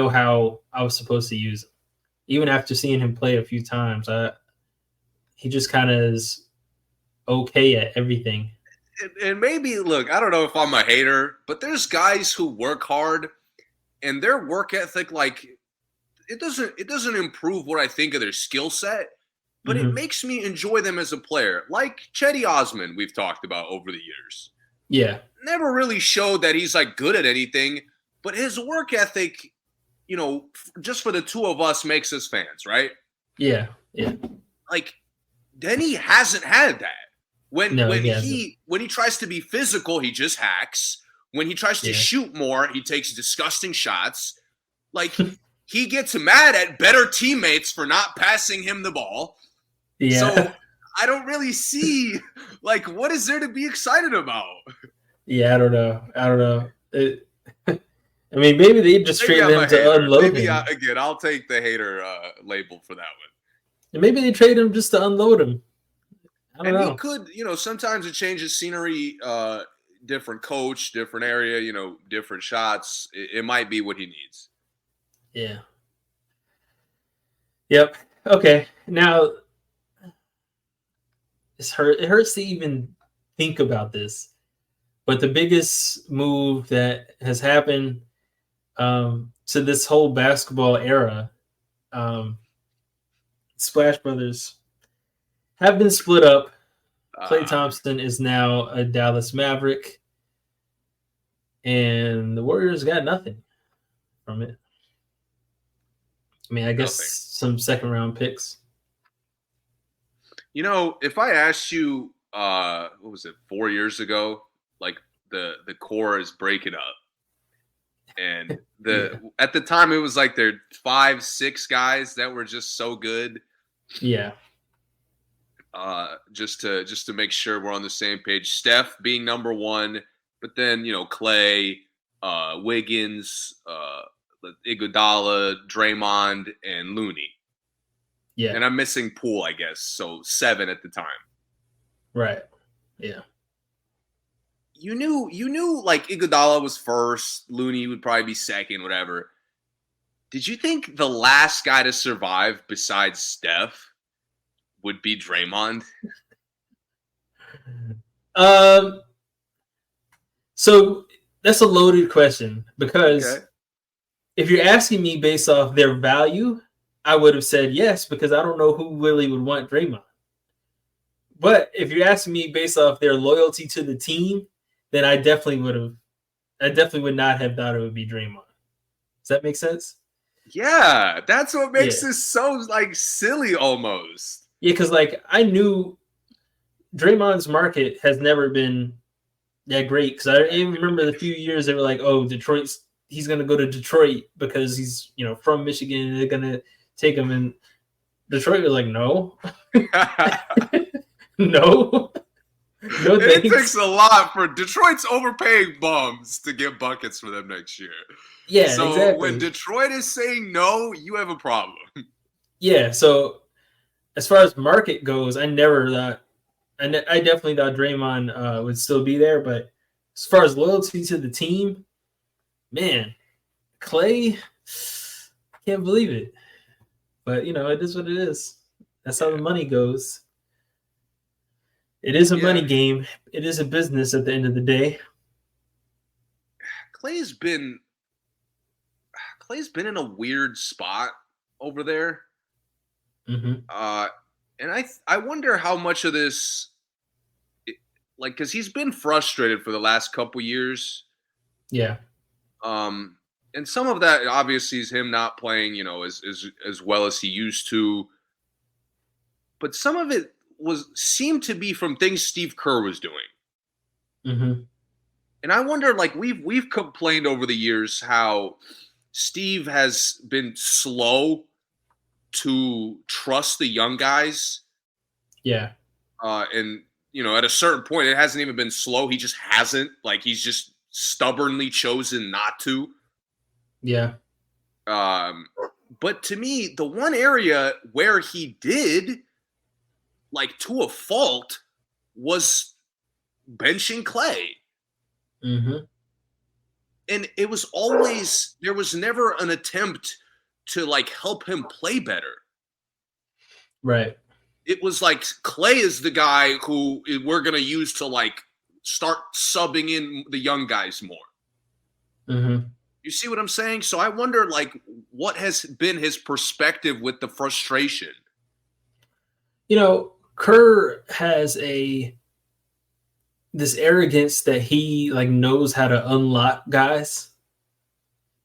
how I was supposed to use him. Even after seeing him play a few times, he just kind of is okay at everything. And maybe, look, I don't know if I'm a hater, but there's guys who work hard and their work ethic, like, it doesn't improve what I think of their skill set, but it makes me enjoy them as a player. Like Chetty Osman, we've talked about over the years. Yeah. Never really showed that he's like good at anything, but his work ethic, just for the two of us makes us fans, right? Yeah. Yeah. Like Denny hasn't had that. When he tries to be physical, he just hacks. When he tries to shoot more, he takes disgusting shots. Like he gets mad at better teammates for not passing him the ball. Yeah. So I don't really see like what is there to be excited about? Yeah, I don't know. I mean, maybe they just traded him to unload him. Again, I'll take the hater label for that one. And maybe they trade him just to unload him. I don't know. He could, sometimes it changes scenery, different coach, different area, different shots. It might be what he needs. Yeah. Yep. Okay. Now, it hurts to even think about this. But the biggest move that has happened to this whole basketball era, Splash Brothers have been split up. Klay Thompson is now a Dallas Maverick, and the Warriors got nothing from it. I mean, I guess some second-round picks. If I asked you, what was it, 4 years ago, like the core is breaking up, and at the time it was like there 5-6 guys that were just so good. Yeah. Just to make sure we're on the same page. Steph being number one, but then Klay, Wiggins, Iguodala, Draymond, and Looney. Yeah. And I'm missing Poole, I guess. So 7 at the time. Right. Yeah. You knew like Iguodala was first, Looney would probably be second, whatever. Did you think the last guy to survive besides Steph would be Draymond? So that's a loaded question because if you're asking me based off their value, I would have said yes because I don't know who really would want Draymond. But if you're asking me based off their loyalty to the team, then I definitely would not have thought it would be Draymond. Does that make sense? Yeah, that's what makes this so like silly almost. Yeah, because like I knew Draymond's market has never been that great. Because I even remember the few years they were like, "Oh, he's going to go to Detroit because he's from Michigan and they're going to take him." And Detroit was like, "No, no." It takes a lot for Detroit's overpaying bums to get buckets for them next year. Yeah, so exactly. When Detroit is saying no, you have a problem. Yeah, so as far as market goes, I never thought, I definitely thought Draymond would still be there. But as far as loyalty to the team, man, Klay, can't believe it. But, it is what it is. That's how the money goes. It is a money game. It is a business at the end of the day. Klay's been in a weird spot over there. Mm-hmm. And I wonder how much of this, because he's been frustrated for the last couple years. Yeah. And some of that obviously is him not playing, as well as he used to. But some of it seemed to be from things Steve Kerr was doing. Mm-hmm. And I wonder, we've complained over the years how Steve has been slow to trust the young guys. Yeah. And at a certain point, it hasn't even been slow. He just hasn't. He's just stubbornly chosen not to. Yeah. But to me, the one area where he did, to a fault, was benching Klay. Mm-hmm. And it was always, there was never an attempt to help him play better. Right. It was Klay is the guy who we're going to use to start subbing in the young guys more. Mm-hmm. You see what I'm saying? So I wonder what has been his perspective with the frustration. Kerr has this arrogance that he knows how to unlock guys.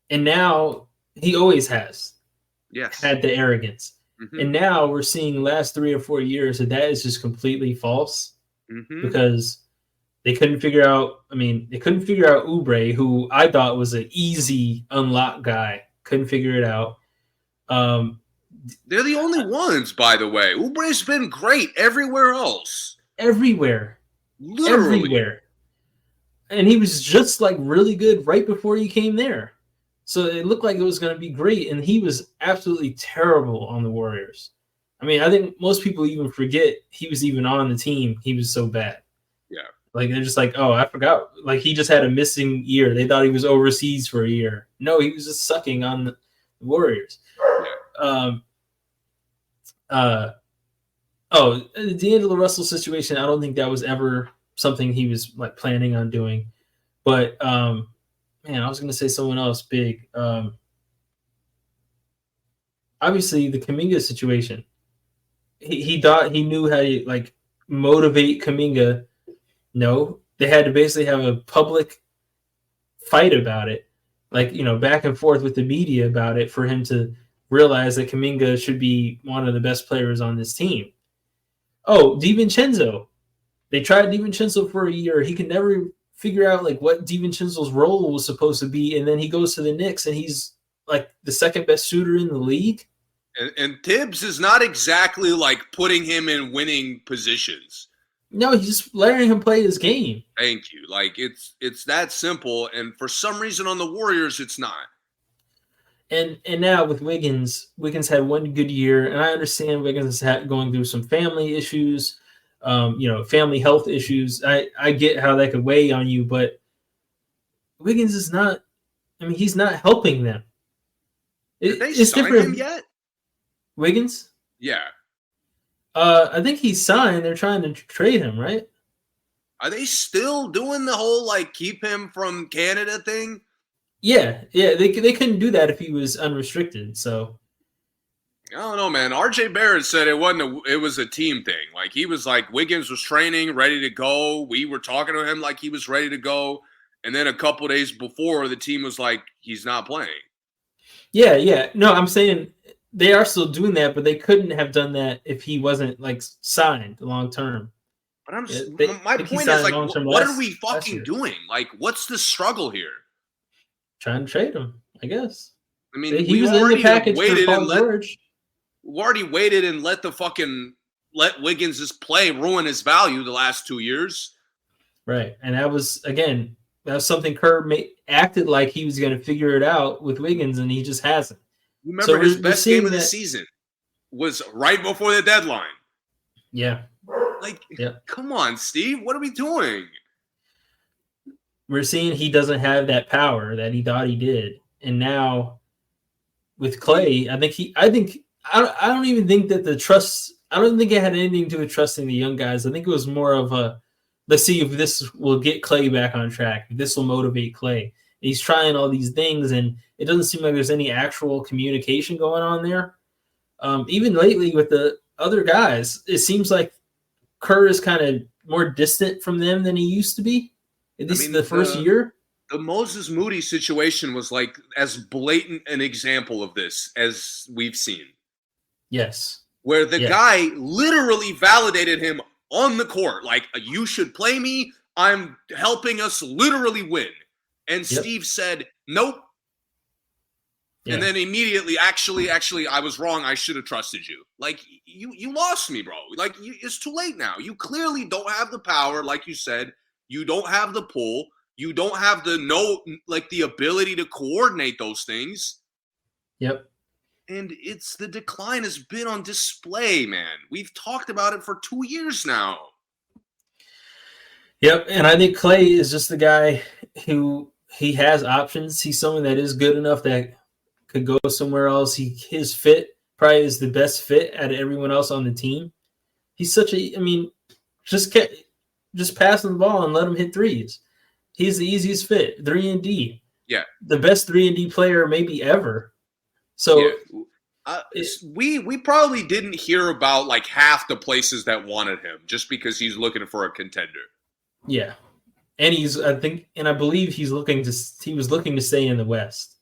And now he always has had the arrogance. Mm-hmm. And now we're seeing last 3 or 4 years that is just completely false. Mm-hmm. Because they couldn't figure out Oubre, who I thought was an easy unlock guy. Couldn't figure it out. They're the only ones, by the way. Oubre's been great everywhere else. Everywhere. Literally. Everywhere. And he was just really good right before he came there. So it looked like it was going to be great. And he was absolutely terrible on the Warriors. I think most people even forget he was even on the team. He was so bad. Yeah. They're just oh, I forgot. He just had a missing year. They thought he was overseas for a year. No, he was just sucking on the Warriors. Yeah. The D'Angelo Russell situation, I don't think that was ever something he was planning on doing. But I was going to say someone else big. Obviously, the Kuminga situation. He thought he knew how to motivate Kuminga. No, they had to basically have a public fight about it, back and forth with the media about it for him to realize that Kuminga should be one of the best players on this team. Oh, DiVincenzo. They tried DiVincenzo for a year. He could never figure out what DiVincenzo's role was supposed to be, and then he goes to the Knicks and he's the second best shooter in the league. And Tibbs is not exactly putting him in winning positions. No, he's just letting him play his game. Thank you. It's that simple, and for some reason on the Warriors, it's not. And now with Wiggins had one good year, and I understand Wiggins is going through some family issues, family health issues. I get how that could weigh on you, but Wiggins is not. He's not helping them. Did they sign him yet? Wiggins? Yeah. I think he's signed. They're trying to trade him, right? Are they still doing the whole keep him from Canada thing? Yeah. They couldn't do that if he was unrestricted. So I don't know, man. RJ Barrett said it was a team thing. He was Wiggins was training, ready to go. We were talking to him he was ready to go, and then a couple days before, the team was he's not playing. Yeah. No, I'm saying they are still doing that, but they couldn't have done that if he wasn't signed long term. But my point is what are we fucking doing? What's the struggle here? Trying to trade him, I guess. He was in the package for Paul George. We already waited and let Wiggins just play, ruin his value the last 2 years. Right, and that was something Kerr acted like he was going to figure it out with Wiggins, and he just hasn't. Remember, his best game of the season was right before the deadline. Yeah. Come on, Steve. What are we doing? We're seeing he doesn't have that power that he thought he did. And now with Klay, I don't even think that I don't think it had anything to do with trusting the young guys. I think it was more of let's see if this will get Klay back on track. If this will motivate Klay. He's trying all these things, and it doesn't seem like there's any actual communication going on there. even lately with the other guys, it seems like Kerr is kind of more distant from them than he used to be. At least the first year. The Moses Moody situation was like as blatant an example of this as we've seen. Yes. Where the guy literally validated him on the court. Like, you should play me. I'm helping us literally win. And Steve said, nope. Yeah. And then immediately, actually, I was wrong. I should have trusted you. Like, you lost me, bro. Like, it's too late now. You clearly don't have the power, like you said. You don't have the pull. You don't have the ability to coordinate those things. Yep. And the decline has been on display, man. We've talked about it for 2 years now. Yep, and I think Klay is just the guy who he has options. He's someone that is good enough that could go somewhere else. His fit probably is the best fit out of everyone else on the team. He's just pass him the ball and let him hit threes. He's the easiest fit, 3-and-D. Yeah. The best 3-and-D player maybe ever. So we probably didn't hear about like half the places that wanted him just because he's looking for a contender. Yeah. And I believe he was looking to stay in the West.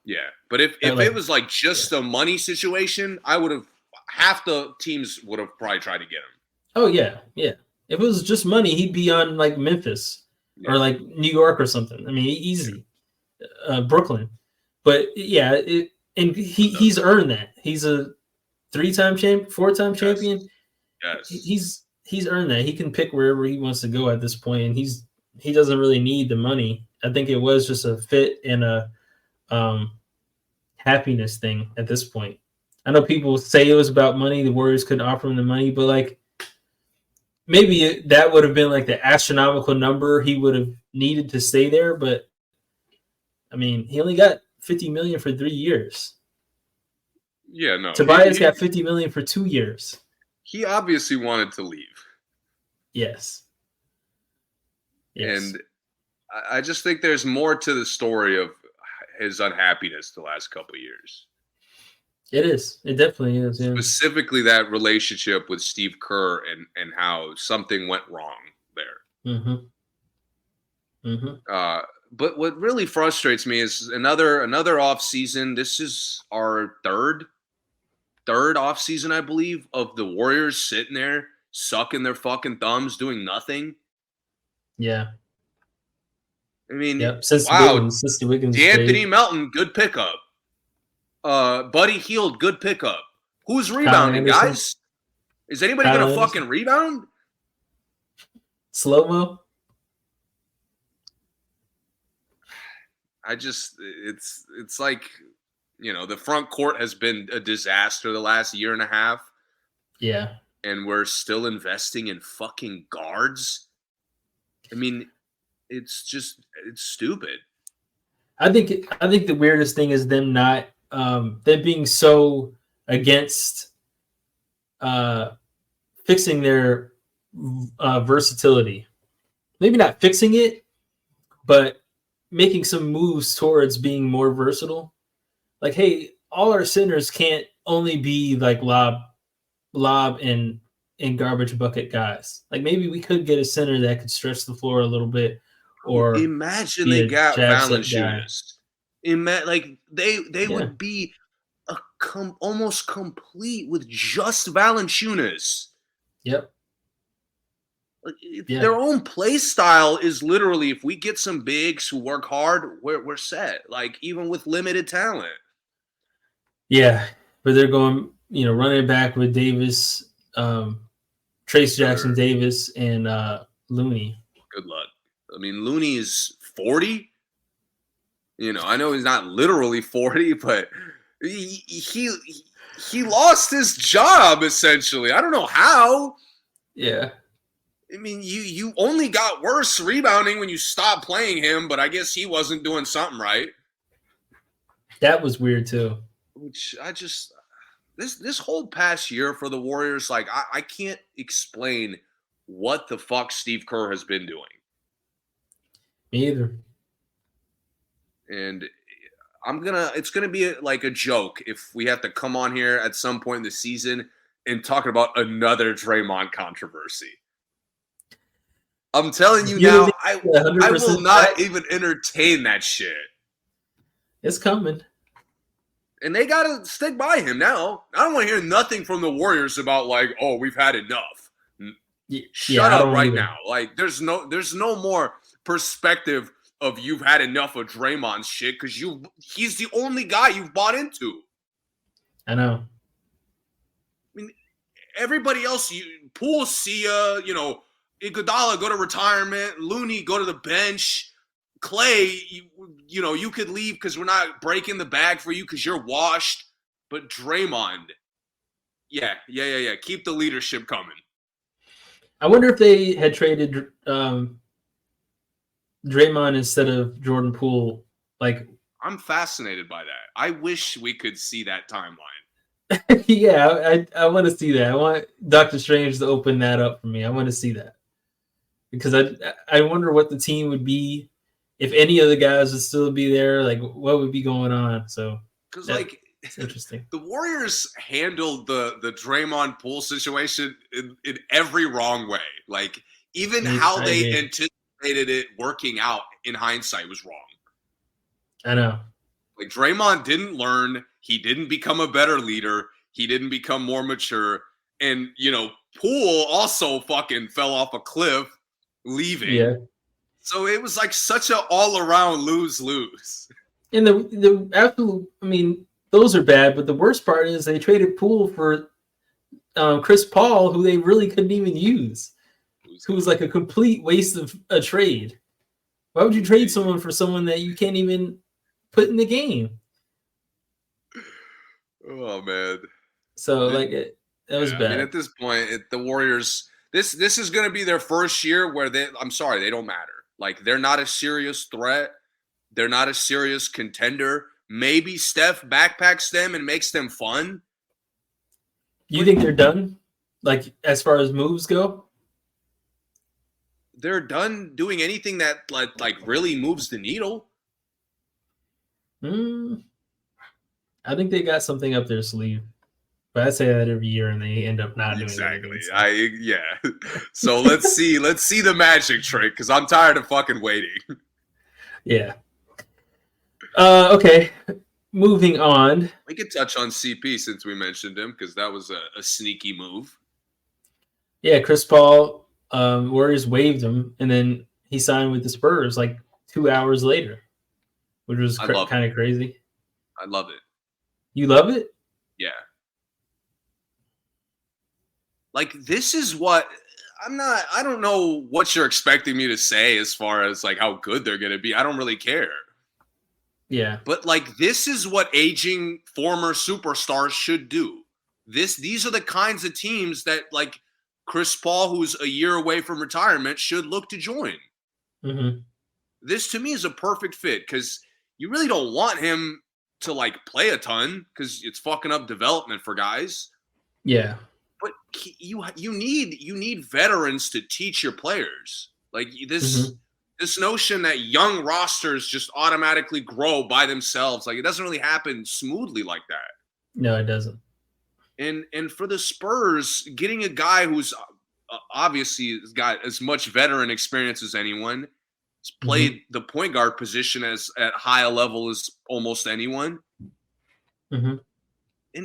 Yeah. But if it was like just a money situation, half the teams would have probably tried to get him. Oh yeah. Yeah. If it was just money, he'd be on like Memphis or like New York or something. I mean, easy. Brooklyn. But yeah, and he's earned that. He's a 3-time champion, 4-time champion. Yes. He's earned that. He can pick wherever he wants to go at this point, and he doesn't really need the money. I think it was just a fit and a happiness thing at this point. I know people say it was about money. The Warriors couldn't offer him the money, but like maybe that would have been like the astronomical number he would have needed to stay there. But I mean, he only got $50 million for 3 years. Yeah, no. Tobias got $50 million for 2 years. He obviously wanted to leave. Yes. And I just think there's more to the story of his unhappiness the last couple of years. It is. It definitely is. Yeah. Specifically that relationship with Steve Kerr and how something went wrong there. Mm-hmm. Mm-hmm. But what really frustrates me is another offseason. This is our third offseason, I believe, of the Warriors sitting there sucking their fucking thumbs, doing nothing. Yeah. I mean, since the Wiggins D'Anthony Melton, good pickup. Buddy Hield, good pickup. Who's rebounding, guys? Is anybody going to fucking rebound? Slow-mo? It's like, the front court has been a disaster the last year and a half. Yeah. And we're still investing in fucking guards. I mean, it's stupid. I think the weirdest thing is them not them being so against fixing their versatility. Maybe not fixing it, but making some moves towards being more versatile. Like, hey, all our centers can't only be like lob and garbage bucket guys. Like maybe we could get a center that could stretch the floor a little bit. Or imagine they got Valanciunas. They would be almost complete with just Valanciunas. Yep. Their own play style is literally, if we get some bigs who work hard, we're set. Like even with limited talent. Yeah, but they're going, running back with Davis, Trace Jackson Davis, and Looney. Good luck. I mean, Looney is 40. I know he's not literally 40, but he lost his job essentially. I don't know how. Yeah. I mean, you only got worse rebounding when you stopped playing him, but I guess he wasn't doing something right. That was weird too. Which this whole past year for the Warriors, like I can't explain what the fuck Steve Kerr has been doing. Me either. And It's gonna be like a joke if we have to come on here at some point in the season and talking about another Draymond controversy. I'm telling you now, I will not even entertain that shit. It's coming. And they gotta stick by him now. I don't want to hear nothing from the Warriors about like, oh, we've had enough. Shut up right now. Like, there's no more perspective of you've had enough of Draymond's shit because he's the only guy you've bought into. I know. I mean, everybody else, Poole, Sia, Iguodala go to retirement, Looney go to the bench, Klay, you could leave because we're not breaking the bag for you because you're washed. But Draymond, yeah, keep the leadership coming. I wonder if they had traded Draymond instead of Jordan Poole. Like, I'm fascinated by that. I wish we could see that timeline. Yeah, I want to see that. I want Doctor Strange to open that up for me. I want to see that because I wonder what the team would be if any of the guys would still be there. Like, what would be going on? So, because it's interesting. The Warriors handled the Draymond Poole situation in every wrong way. Like, even how they anticipated it working out in hindsight was wrong. I know. Like, Draymond didn't learn. He didn't become a better leader. He didn't become more mature. And, Poole also fucking fell off a cliff leaving. Yeah. So it was like such an all-around lose-lose. And the absolute, those are bad, but the worst part is they traded Poole for Chris Paul, who they really couldn't even use. Who was like a complete waste of a trade. Why would you trade someone for someone that you can't even put in the game? Oh, man. So, that was bad. At this point, the Warriors, this is going to be their first year where they don't matter. Like, they're not a serious threat. They're not a serious contender. Maybe Steph backpacks them and makes them fun. You think they're done? Like, as far as moves go? They're done doing anything that like really moves the needle. I think they got something up their sleeve. But I say that every year and they end up not doing it. Exactly. So let's see the magic trick because I'm tired of fucking waiting. Yeah. Okay. Moving on. We could touch on CP since we mentioned him because that was a sneaky move. Yeah, Chris Paul, Warriors waived him and then he signed with the Spurs like 2 hours later, which was kind of crazy. I love it. You love it? Yeah. Like, this is what I don't know what you're expecting me to say as far as like how good they're going to be. I don't really care. Yeah. But like, this is what aging former superstars should do. These are the kinds of teams that like Chris Paul, who's a year away from retirement, should look to join. Mm-hmm. This to me is a perfect fit because you really don't want him to like play a ton because it's fucking up development for guys. Yeah. But you need veterans to teach your players. Like this notion that young rosters just automatically grow by themselves, like it doesn't really happen smoothly like that. No, it doesn't. And for the Spurs, getting a guy who's obviously got as much veteran experience as anyone, has played the point guard position at high a level as almost anyone, and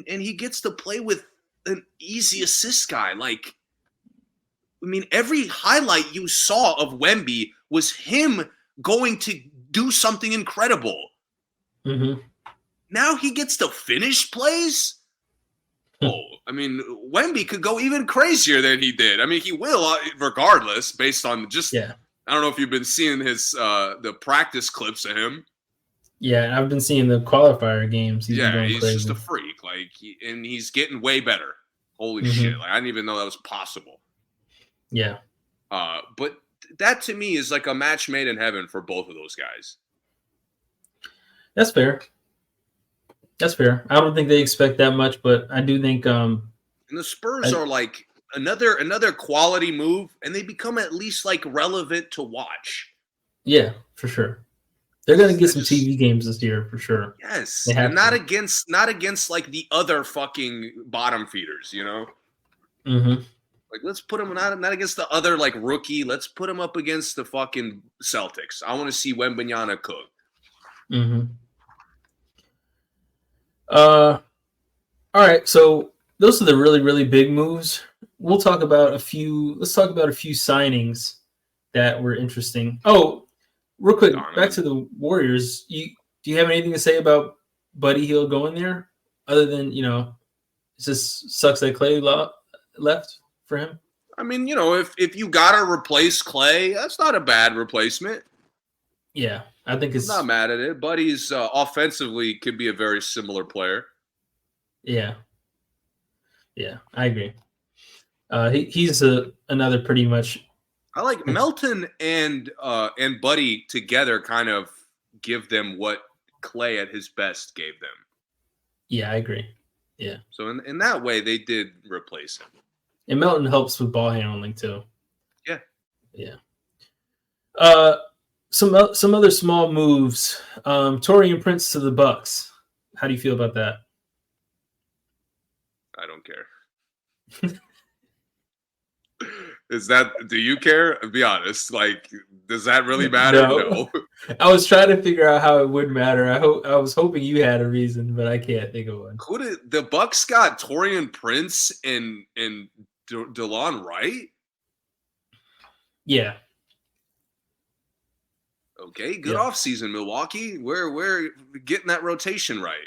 he gets to play with an easy assist guy. Like, every highlight you saw of Wemby was him going to do something incredible. Now he gets to finish plays. Wemby could go even crazier than he did. He will regardless, based on just. Yeah. I don't know if you've been seeing his the practice clips of him. Yeah, I've been seeing the qualifier games. He's just a freak. Like, and he's getting way better. Holy shit! Like, I didn't even know that was possible. Yeah. But that to me is like a match made in heaven for both of those guys. That's fair. I don't think they expect that much, but I do think. And the Spurs are like another quality move, and they become at least like relevant to watch. Yeah, for sure. They're going to get some TV games this year for sure. Yes, and not against like the other fucking bottom feeders, you know. Mm-hmm. Like, let's put them not against the other like rookie. Let's put them up against the fucking Celtics. I want to see Wembanyama cook. Mm-hmm. All right, so those are the really, really big moves. Let's talk about a few signings that were interesting. Oh, real quick, back to the Warriors. Do you have anything to say about Buddy Hield going there, other than it just sucks that Klay left for him? I mean, if you gotta replace Klay, that's not a bad replacement. Yeah, I think I'm not mad at it. Buddy's offensively could be a very similar player. Yeah, I agree. He's another pretty much. I like Melton and Buddy together. Kind of give them what Klay at his best gave them. Yeah, I agree. Yeah. So in that way, they did replace him. And Melton helps with ball handling too. Yeah. Yeah. Some other small moves. Taurean Prince to the Bucks. How do you feel about that? I don't care. Do you care? Be honest. Like, does that really matter? No. I was trying to figure out how it would matter. I was hoping you had a reason, but I can't think of one. The Bucks got Taurean Prince and DeLon Wright? Yeah. Okay, good offseason, Milwaukee. We're getting that rotation right.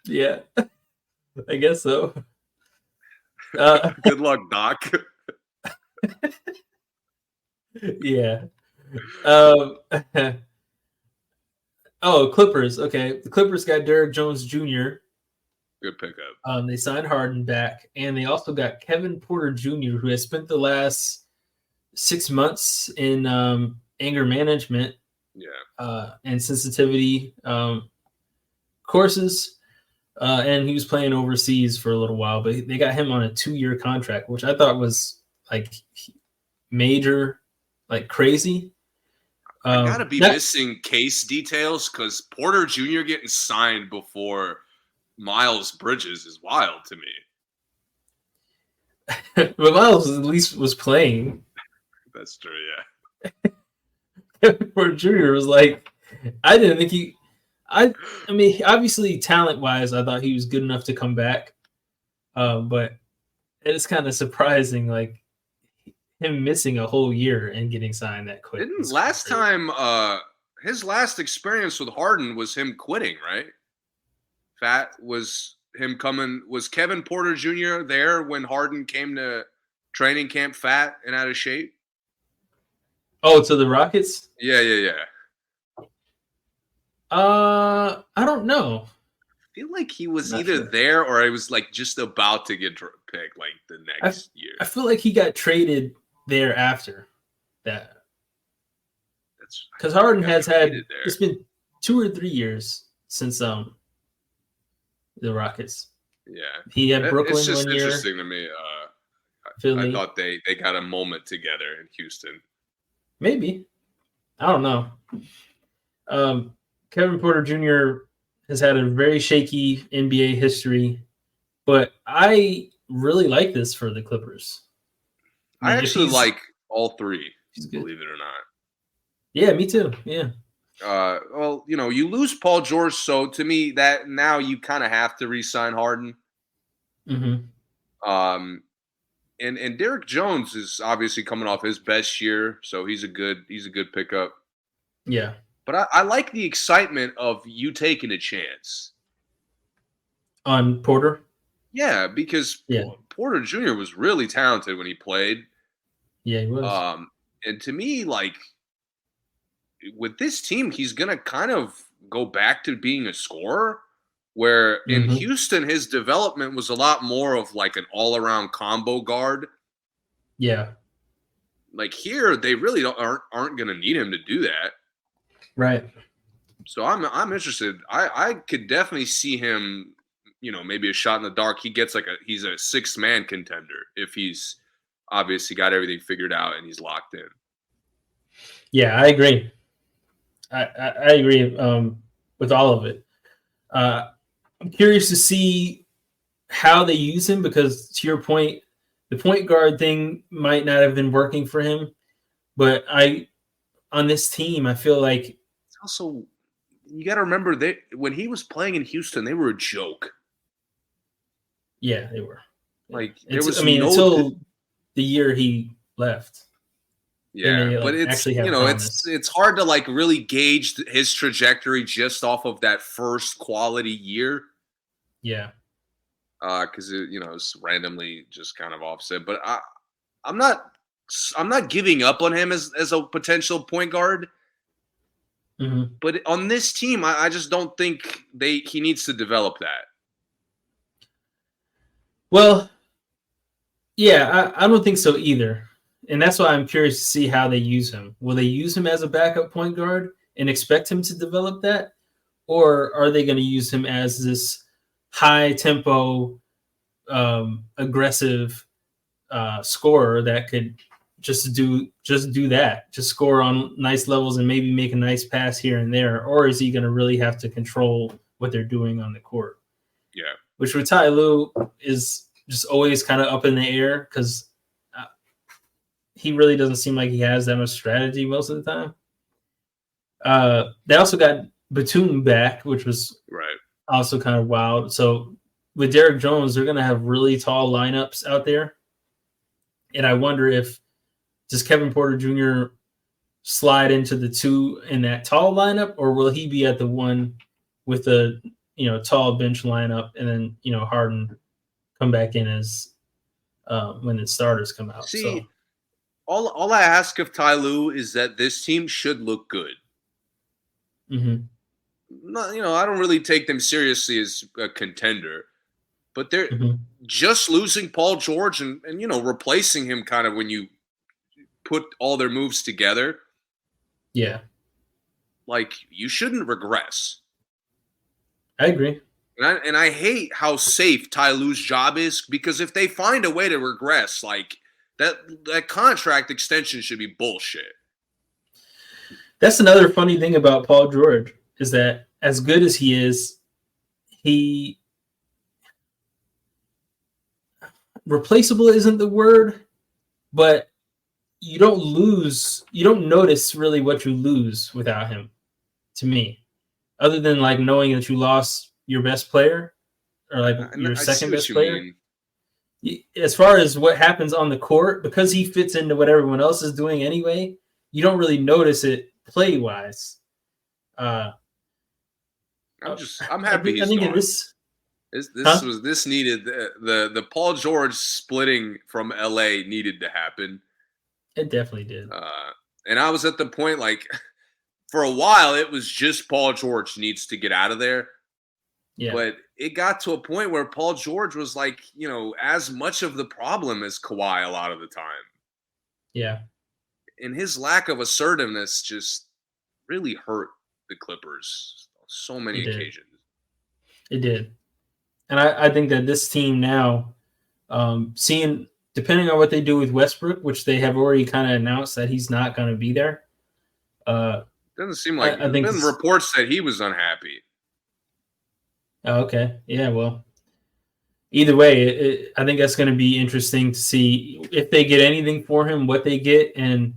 Yeah, I guess so. Good luck, Doc. Yeah. Clippers. Okay, the Clippers got Derrick Jones Jr. Good pickup. They signed Harden back, and they also got Kevin Porter Jr., who has spent the last 6 months in anger management, and sensitivity courses. And he was playing overseas for a little while, but they got him on a 2-year contract, which I thought was like major, like crazy. I gotta be missing case details because Porter Jr. getting signed before Miles Bridges is wild to me. But Miles at least was playing. That's true, yeah. Porter Jr. was like, I didn't think he. I mean, obviously, talent-wise, I thought he was good enough to come back. But it's kind of surprising, like, him missing a whole year and getting signed that quick. His last experience with Harden was him quitting, right? Was Kevin Porter Jr. there when Harden came to training camp fat and out of shape? Oh, to the Rockets? Yeah. I don't know. I feel like he was either there or I was like just about to get picked like the next year. I feel like he got traded there after that. That's because Harden has had it's been 2 or 3 years since the Rockets. Yeah, he had Brooklyn it's just 1 year. Interesting to me. I thought they got a moment together in Houston. Maybe, I don't know. Kevin Porter Jr. has had a very shaky NBA history, but I really like this for the Clippers. I actually like all three, believe it or not. Yeah, me too. Yeah. Well, you lose Paul George, so to me that now you kind of have to re-sign Harden. Mm-hmm. And Derrick Jones is obviously coming off his best year, so he's a good pickup. Yeah. But I like the excitement of you taking a chance. On Porter? Yeah, because Porter Jr. was really talented when he played. Yeah, he was. And to me, like, with this team, he's going to kind of go back to being a scorer, where in Houston, his development was a lot more of like an all-around combo guard. Yeah. Like here, they really aren't going to need him to do that. Right. So I'm interested. I could definitely see him, maybe a shot in the dark. He's a 6-man contender if he's obviously got everything figured out and he's locked in. Yeah, I agree. I agree with all of it. I'm curious to see how they use him because, to your point, the point guard thing might not have been working for him. But on this team, I feel like It's also, you got to remember that when he was playing in Houston, they were a joke. yeah, they were. Like Yeah. there was until the year he left. Yeah, but it's actually have promise. it's hard to like really gauge his trajectory just off of that first quality year. Yeah, because it's randomly just kind of offset. But I'm not giving up on him as a potential point guard. mm-hmm. But on this team, I just don't think he needs to develop that. Well, yeah, I don't think so either. And that's why I'm curious to see how they use him. Will they use him as a backup point guard and expect him to develop that? Or are they going to use him as this high tempo, aggressive scorer that could just do that, just score on nice levels and maybe make a nice pass here and there? Or is he going to really have to control what they're doing on the court? Yeah. Which with Ty Lue is just always kind of up in the air because he really doesn't seem like he has that much strategy most of the time. They also got Batum back, which was also kind of wild. So with Derrick Jones, they're going to have really tall lineups out there. And I wonder if does Kevin Porter Jr. slide into the 2 in that tall lineup, or will he be at the 1 with the tall bench lineup, and then Harden come back in as when the starters come out? See, all I ask of Ty Lue is that this team should look good. Mm-hmm. Not, I don't really take them seriously as a contender, but they're just losing Paul George and replacing him kind of when you put all their moves together. Yeah. Like, you shouldn't regress. I agree. And I hate how safe Ty Lue's job is, because if they find a way to regress, like that contract extension should be bullshit. That's another funny thing about Paul George is that as good as he is, he replaceable isn't the word, but you don't notice really what you lose without him, to me, other than like knowing that you lost your best player or like your second best player. As far as what happens on the court, because he fits into what everyone else is doing anyway, you don't really notice it play wise. I'm happy he's gone. This needed the Paul George splitting from LA needed to happen. It definitely did. And I was at the point, like, for a while it was just Paul George needs to get out of there. Yeah. But it got to a point where Paul George was like, as much of the problem as Kawhi a lot of the time. Yeah. And his lack of assertiveness just really hurt the Clippers on so many occasions. It did. And I think that this team now, depending on what they do with Westbrook, which they have already kind of announced that he's not going to be there. Doesn't seem like there's been reports that he was unhappy. Oh, okay. Yeah, well, either way, I think that's going to be interesting to see if they get anything for him, what they get, and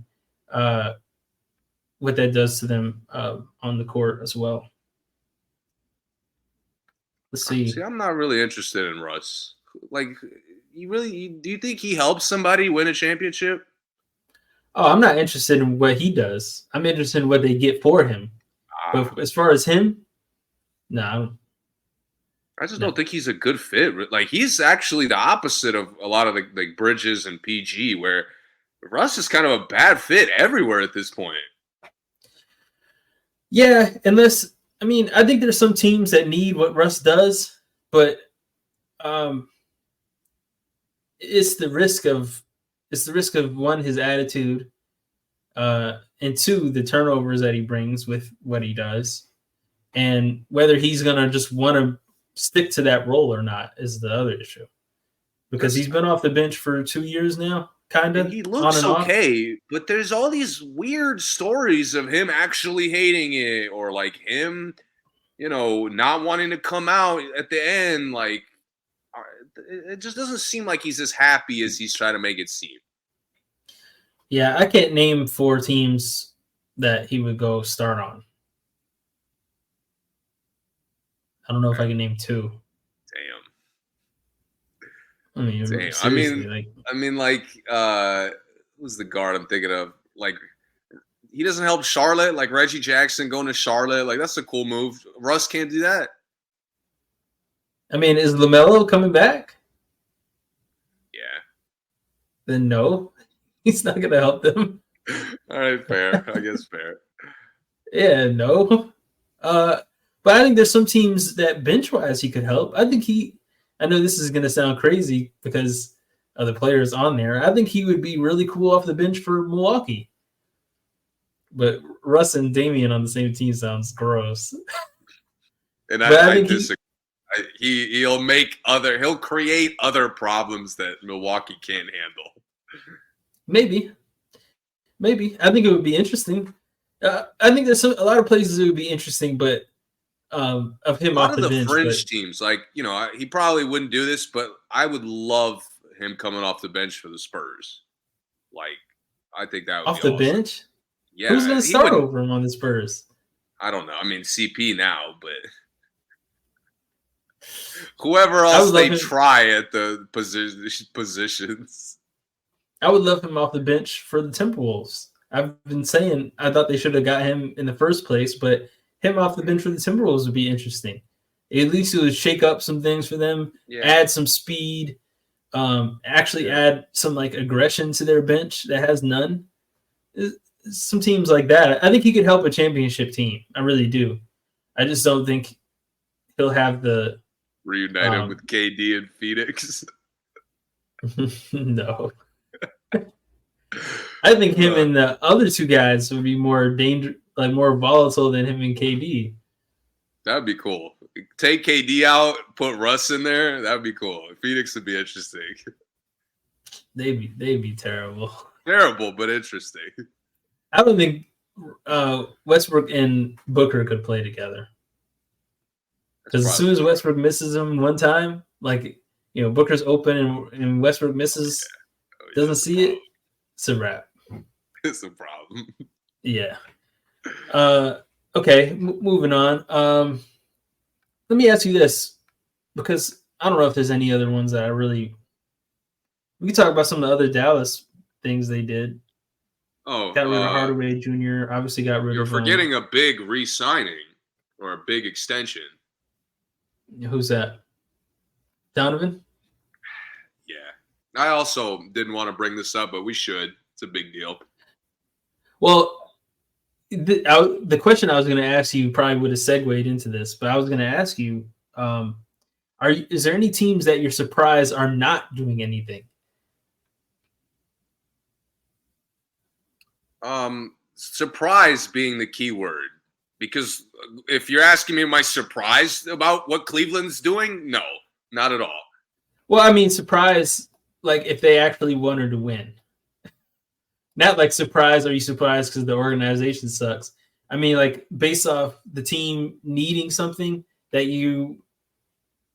what that does to them on the court as well. Let's see. See, I'm not really interested in Russ. Like, do you think he helps somebody win a championship? Oh, I'm not interested in what he does. I'm interested in what they get for him. But as far as him, no. I just don't think he's a good fit. Like, he's actually the opposite of a lot of the Bridges and PG, where Russ is kind of a bad fit everywhere at this point. Yeah, I think there's some teams that need what Russ does, but it's the risk of one, his attitude, and two, the turnovers that he brings with what he does, and whether he's gonna just want to stick to that role or not is the other issue, because he's been off the bench for 2 years now, kind And of he on looks and off. okay, but there's all these weird stories of him actually hating it, or like him, not wanting to come out at the end. Like, it just doesn't seem like he's as happy as he's trying to make it seem. Yeah, I can't name 4 teams that he would go start on. I don't know if I can name 2. Damn. I mean, Damn. seriously, Who's the guard I'm thinking of? Like, he doesn't help Charlotte, like Reggie Jackson going to Charlotte. Like, that's a cool move. Russ can't do that. I mean, is LaMelo coming back? Yeah. Then no, he's not going to help them. All right, fair. I guess fair. Yeah, no. But I think there's some teams that bench-wise he could help. I know this is going to sound crazy because of the players on there. I think he would be really cool off the bench for Milwaukee. But Russ and Damian on the same team sounds gross. And I disagree. He'll create other problems that Milwaukee can't handle. Maybe. I think it would be interesting. I think there's a lot of places it would be interesting, but of him off the bench. A lot of the fringe teams, like, he probably wouldn't do this, but I would love him coming off the bench for the Spurs. Like, I think that would off be the awesome. Bench. Yeah, who's going to start over him on the Spurs? I don't know. I mean, CP now, but whoever else they try at the positions. I would love him off the bench for the Timberwolves. I've been saying I thought they should have got him in the first place, but him off the bench for the Timberwolves would be interesting. At least it would shake up some things for them, add some speed, actually add some like aggression to their bench that has none. Some teams like that. I think he could help a championship team. I really do. I just don't think he'll have the reunite him with KD and Phoenix. No. I think him and the other 2 guys would be more more volatile than him and KD. That'd be cool. Take KD out, put Russ in there. That'd be cool. Phoenix would be interesting. They'd be terrible. Terrible, but interesting. I don't think Westbrook and Booker could play together. Because as soon as Westbrook misses him one time, Booker's open and Westbrook misses, doesn't see it, it's a wrap. It's a problem. Yeah. Okay, moving on. Let me ask you this, because I don't know if there's any other ones that we can talk about some of the other Dallas things they did. Oh, got rid of Hardaway Jr. Obviously got rid of. You're forgetting a big re-signing or a big extension. Who's that? Donovan? Yeah. I also didn't want to bring this up, but we should. It's a big deal. Well, the question I was going to ask you probably would have segued into this, but I was going to ask you, is there any teams that you're surprised are not doing anything? Surprise being the key word, because if you're asking me, am I surprised about what Cleveland's doing? No, not at all. Well, I mean, surprise, like if they actually wanted to win, not like surprise. Are you surprised because the organization sucks? I mean, like based off the team needing something that you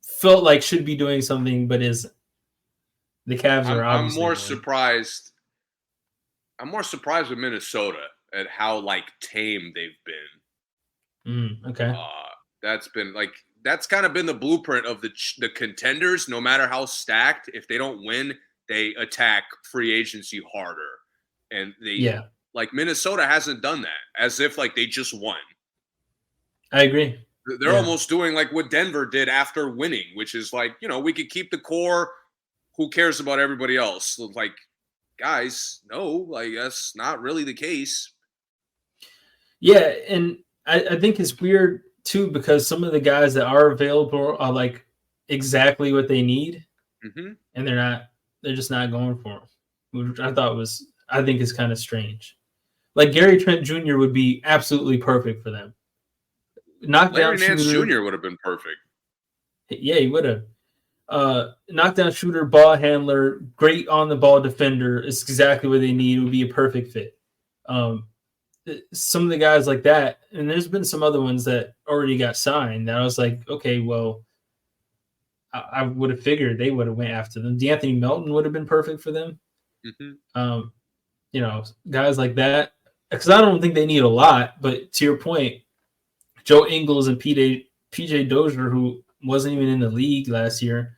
felt like should be doing something, but isn't. The Cavs are obviously. I'm more surprised with Minnesota at how tame they've been. Okay. That's kind of been the blueprint of the contenders. No matter how stacked, if they don't win, they attack free agency harder. And Minnesota hasn't done that, as if they just won. I agree. They're almost doing what Denver did after winning, which is we could keep the core. Who cares about everybody else? Guys, no, that's not really the case. Yeah, and I think it's weird too because some of the guys that are available are exactly what they need, and they're just not going for them, which I think is kind of strange. Gary Trent Jr. would be absolutely perfect for them. Larry Nance Jr. would have been perfect. Yeah, he would have. knockdown shooter, ball handler, great on the ball defender is exactly what they need. It would be a perfect fit. Some of the guys like that, and there's been some other ones that already got signed that I was like, okay, well, I would have figured they would have went after them. D'Anthony Melton would have been perfect for them. Mm-hmm. Guys like that, because I don't think they need a lot, but to your point, Joe Ingles and PJ Dozier, who wasn't even in the league last year,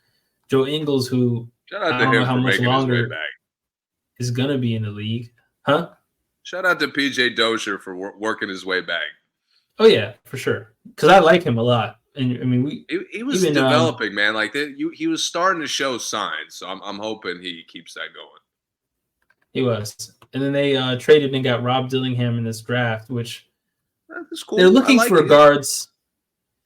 Joe Ingles, who shout out I to don't know him how for much making his way longer back. is going to be in the league. Huh? Shout out to PJ Dozier for working his way back. Oh, yeah, for sure. Because I like him a lot. And I mean, he was even, developing, man. Like he was starting to show signs. So I'm hoping he keeps that going. He was. And then they traded and got Rob Dillingham in this draft, which that's cool. They're looking for guards.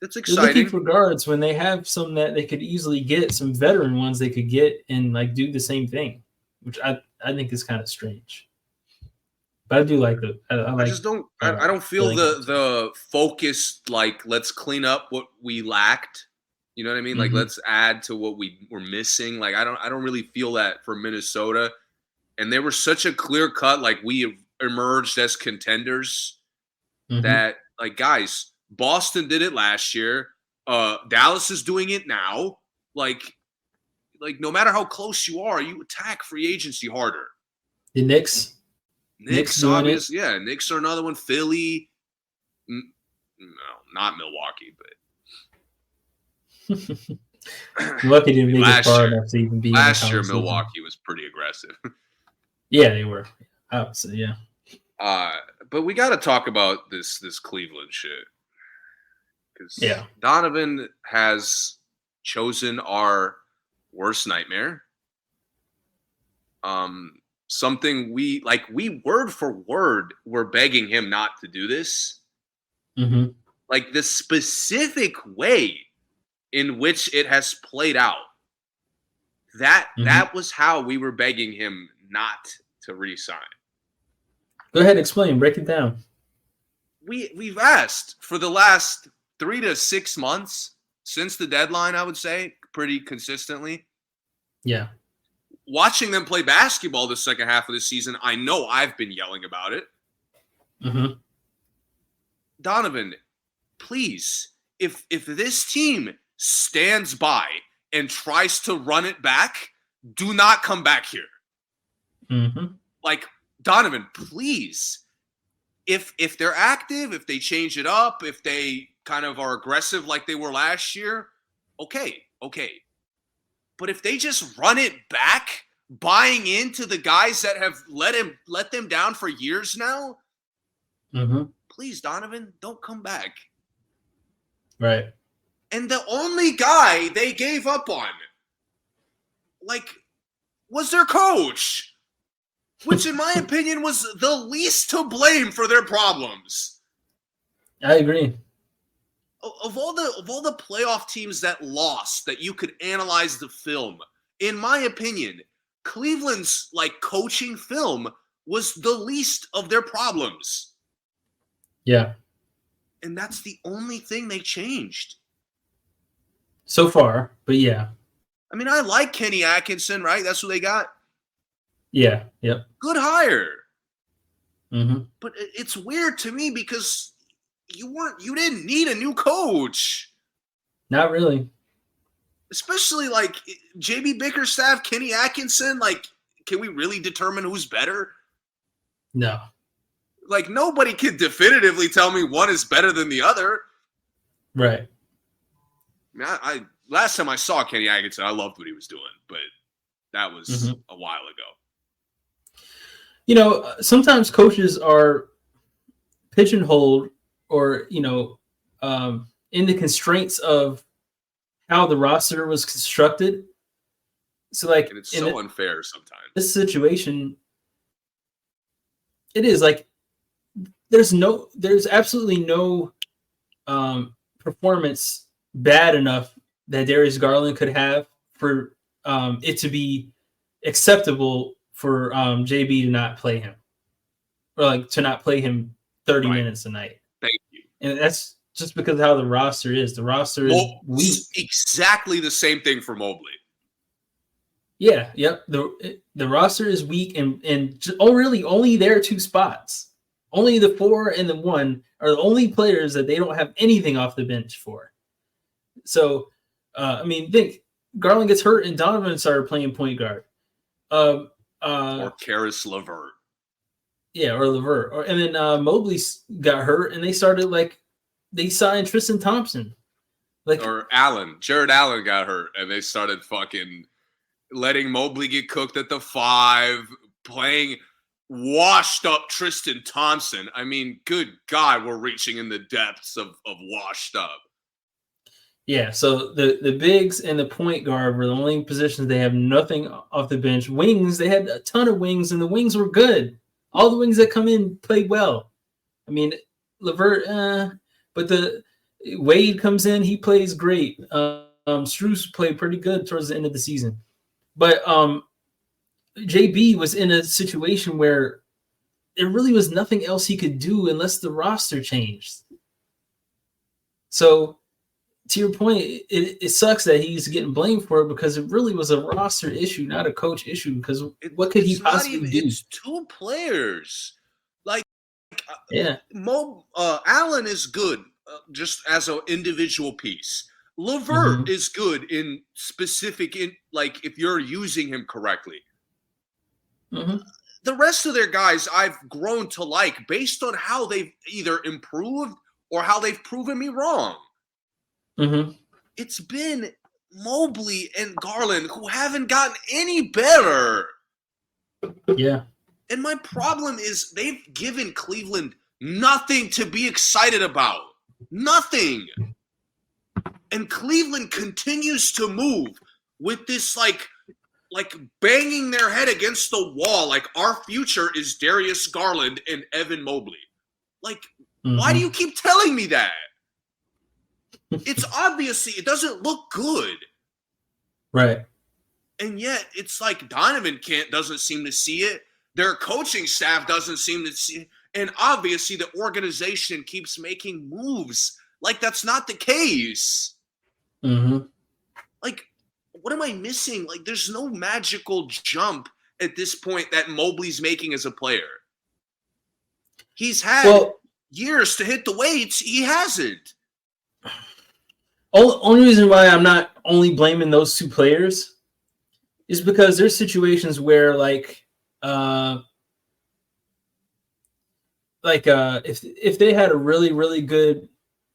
That's exciting. They're looking for guards when they have some that they could easily get, some veteran ones they could get and like do the same thing, which I think is kind of strange. But I do like the. I just don't. I don't feel the focus. Like, let's clean up what we lacked. You know what I mean? Like, let's add to what we were missing. Like, I don't really feel that for Minnesota. And they were such a clear cut. Like, we emerged as contenders. That, like, guys, Boston did it last year. Dallas is doing it now. Like no matter how close you are, you attack free agency harder. The Knicks. Knicks obvious. Yeah, Knicks are another one. Philly. No, not Milwaukee, but Milwaukee didn't make it far enough to even be. Last year, Milwaukee was pretty aggressive. Yeah, they were. So, yeah. But we got to talk about this Cleveland shit. Because Donovan has chosen our worst nightmare. Something we word for word, we're begging him not to do this. Like the specific way in which it has played out. That was how we were begging him not to re-sign. Go ahead, explain. Break it down. We've asked for the last 3 to 6 months since the deadline, I would say, pretty consistently. Yeah. Watching them play basketball the second half of the season, I know I've been yelling about it. Donovan, please, if this team stands by and tries to run it back, do not come back here. Like, Donovan, please, if they're active, if they change it up, if they kind of are aggressive like they were last year, okay. But if they just run it back, buying into the guys that have let them down for years now, please, Donovan, don't come back. Right. And the only guy they gave up on, was their coach, which in my opinion was the least to blame for their problems. I agree. Of all the playoff teams that lost, that you could analyze the film, in my opinion, Cleveland's coaching film was the least of their problems. Yeah. And that's the only thing they changed. So far, but yeah. I mean, I like Kenny Atkinson, right? That's what they got. Yeah, yep. Good hire. But it's weird to me because you didn't need a new coach. Not really. Especially JB Bickerstaff, Kenny Atkinson. Can we really determine who's better? No. Nobody can definitively tell me one is better than the other. Right. I mean, last time I saw Kenny Atkinson, I loved what he was doing, but that was a while ago. You know, sometimes coaches are pigeonholed or, in the constraints of how the roster was constructed. So, and it's so unfair sometimes. This situation, it is there's absolutely no performance bad enough that Darius Garland could have for it to be acceptable for JB to not play him, or to not play him 30 minutes a night. Thank you. And that's just because of how the roster is. The roster is weak. Exactly the same thing for Mobley. Yeah, yep. The roster is weak, and really only their 2 spots, only the 4 and the 1 are the only players that they don't have anything off the bench for. So, I mean, think Garland gets hurt and Donovan started playing point guard. Or Karis LeVert. Yeah, or LeVert. And then Mobley got hurt, and they signed Tristan Thompson. Or Allen. Jared Allen got hurt, and they started fucking letting Mobley get cooked at the 5, playing washed up Tristan Thompson. I mean, good God, we're reaching in the depths of washed up. Yeah, so the bigs and the point guard were the only positions they have nothing off the bench. Wings, they had a ton of wings, and the wings were good. All the wings that come in played well. I mean, LeVert, but the Wade comes in, he plays great. Strus played pretty good towards the end of the season. But JB was in a situation where there really was nothing else he could do unless the roster changed. So, to your point, it sucks that he's getting blamed for it because it really was a roster issue, not a coach issue. Because what could he possibly do? It's 2 players. Yeah. Allen is good just as an individual piece. LeVert is good in specific, if you're using him correctly. The rest of their guys I've grown to like based on how they've either improved or how they've proven me wrong. It's been Mobley and Garland who haven't gotten any better. Yeah. And my problem is they've given Cleveland nothing to be excited about. Nothing. And Cleveland continues to move with this like banging their head against the wall. Like, our future is Darius Garland and Evan Mobley. Why do you keep telling me that? It's obviously, it doesn't look good. Right. And yet it's like Donovan doesn't seem to see it. Their coaching staff doesn't seem to see it. And obviously the organization keeps making moves like that's not the case. What am I missing? There's no magical jump at this point that Mobley's making as a player. He's had years to hit the weights. He hasn't. Only reason why I'm not only blaming those 2 players is because there's situations where if they had a really, really good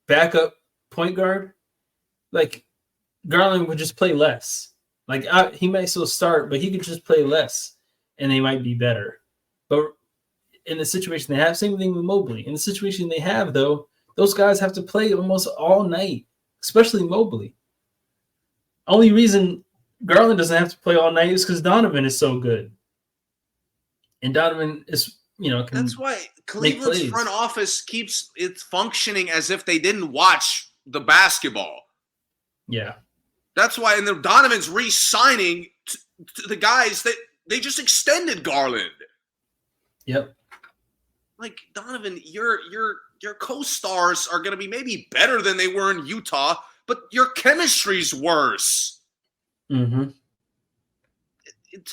backup point guard, Garland would just play less. He might still start, but he could just play less, and they might be better. But in the situation they have, same thing with Mobley. In the situation they have, though, those guys have to play almost all night, especially Mobley. Only reason Garland doesn't have to play all night is because Donovan is so good. And Donovan is, that's why Cleveland's front office keeps it functioning as if they didn't watch the basketball. Yeah. That's why, and Donovan's re-signing to the guys that they just extended Garland. Yep. Donovan, your co-stars are going to be maybe better than they were in Utah, but your chemistry's worse. To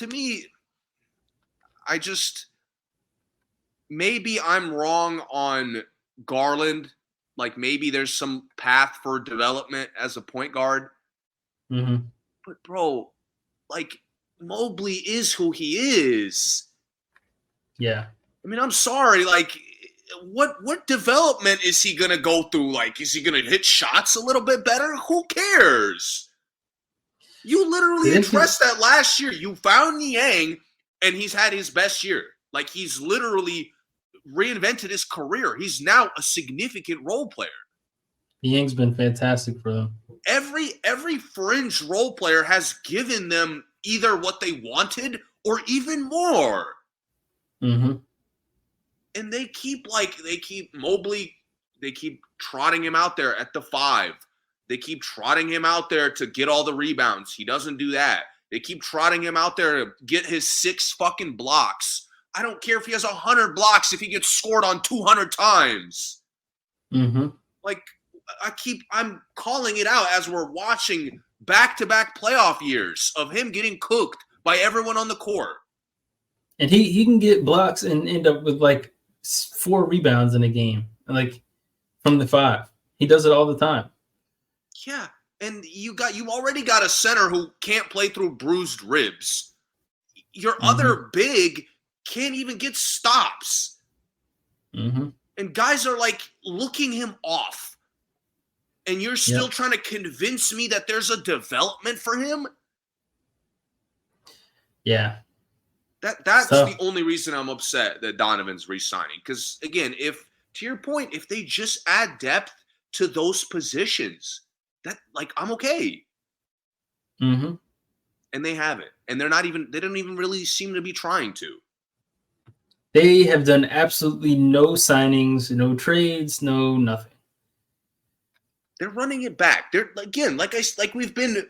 me, maybe I'm wrong on Garland. Maybe there's some path for development as a point guard. But, bro, Mobley is who he is. Yeah. I mean, I'm sorry. What development is he going to go through? Is he going to hit shots a little bit better? Who cares? You literally addressed that last year. You found Niang, and he's had his best year. He's literally reinvented his career. He's now a significant role player. Niang's been fantastic for them. Every fringe role player has given them either what they wanted or even more. And they keep Mobley, they keep trotting him out there at the 5. They keep trotting him out there to get all the rebounds. He doesn't do that. They keep trotting him out there to get his 6 fucking blocks. I don't care if he has 100 blocks if he gets scored on 200 times. I'm calling it out as we're watching back-to-back playoff years of him getting cooked by everyone on the court. And he can get blocks and end up with like 4 rebounds in a game, like from the 5. He does it all the time. Yeah, and you already got a center who can't play through bruised ribs. Your other big can't even get stops. And guys are like looking him off. And you're still trying to convince me that there's a development for him? Yeah. That's the only reason I'm upset that Donovan's re-signing. Because, again, to your point, if they just add depth to those positions, I'm okay. And they haven't. And they don't even really seem to be trying to. They have done absolutely no signings, no trades, no nothing. They're running it back. They're again, like we've been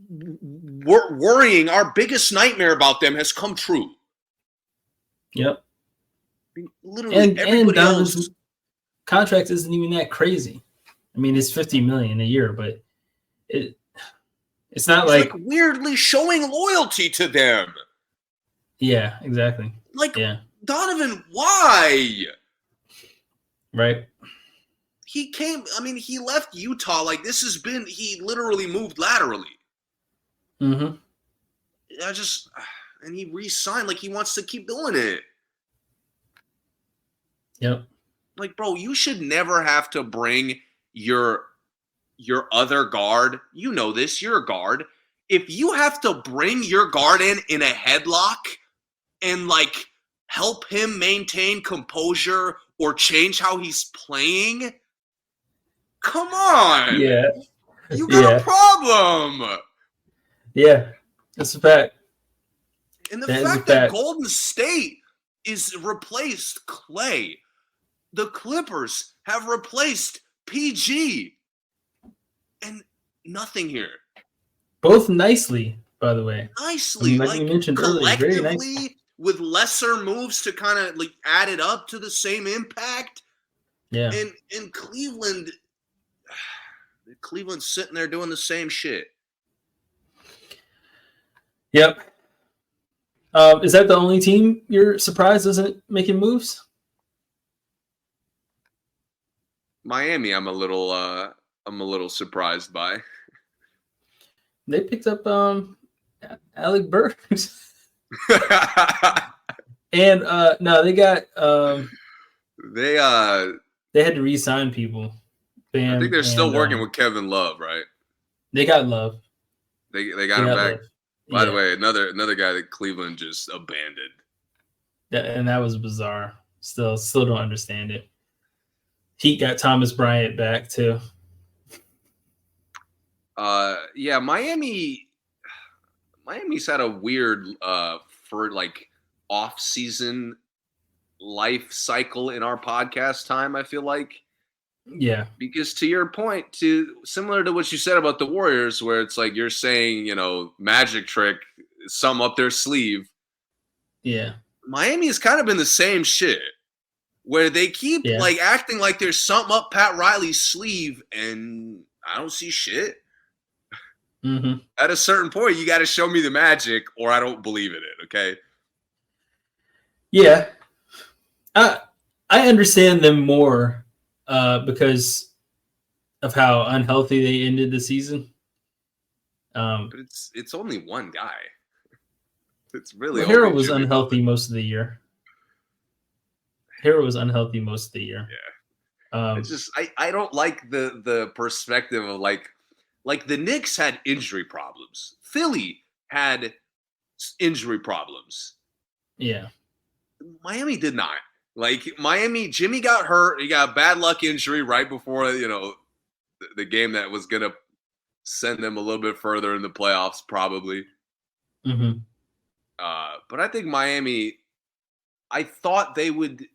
worrying. Our biggest nightmare about them has come true. Yep. I mean, literally, everybody else. Contract isn't even that crazy. I mean, it's $50 million a year, but it's not like weirdly showing loyalty to them. Yeah, exactly. Donovan, why? Right. He left Utah. He literally moved laterally. And he re-signed, he wants to keep doing it. Yep. Bro, you should never have to bring your other guard. You know this, you're a guard. If you have to bring your guard in a headlock and help him maintain composure or change how he's playing, come on. Yeah. You got a problem. Yeah. That's a fact. And the fact that Golden State is replaced Klay, the Clippers have replaced PG, and nothing here. Both nicely, by the way. Nicely. Like we mentioned earlier, very nice. With lesser moves to kind of add it up to the same impact. Yeah. And Cleveland's sitting there doing the same shit. Yep. Is that the only team you're surprised isn't making moves? Miami, I'm a little surprised by. They picked up Alec Burks. And no, they got they had to re-sign people. I think they're still working with Kevin Love, right? They got Love. They got him back. Love. By the way, another guy that Cleveland just abandoned. Yeah, and that was bizarre. Still don't understand it. Heat got Thomas Bryant back too. Yeah, Miami's had a weird for off-season life cycle in our podcast time, I feel like. Yeah. Because to your point, similar to what you said about the Warriors, where it's you're saying, magic trick, some up their sleeve. Yeah. Miami has kind of been the same shit, where they keep acting like there's something up Pat Riley's sleeve, and I don't see shit. At a certain point, you got to show me the magic, or I don't believe in it. Okay. Yeah. I understand them more because of how unhealthy they ended the season. But it's only one guy. It's really Hero was unhealthy most of the year. Yeah. It's just I don't like the perspective of the Knicks had injury problems. Philly had injury problems. Yeah. Miami did not. Miami, Jimmy got hurt. He got a bad luck injury right before, the game that was going to send them a little bit further in the playoffs, probably. But I think Miami, I thought they would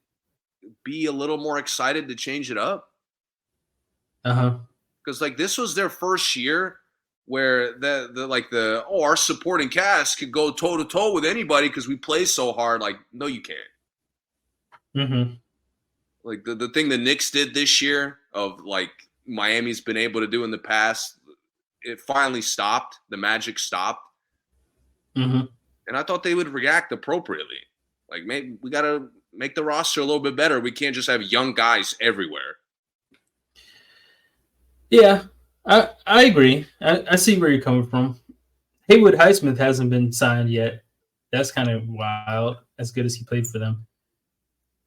be a little more excited to change it up. Because this was their first year where our supporting cast could go toe to toe with anybody because we play so hard. No, you can't. The thing the Knicks did this year of Miami's been able to do in the past, it finally stopped. The magic stopped. Mm-hmm. And I thought they would react appropriately. Like, maybe we got to make the roster a little bit better. We can't just have young guys everywhere. Yeah, I agree. I see where you're coming from. Haywood Highsmith hasn't been signed yet. That's kind of wild, as good as he played for them.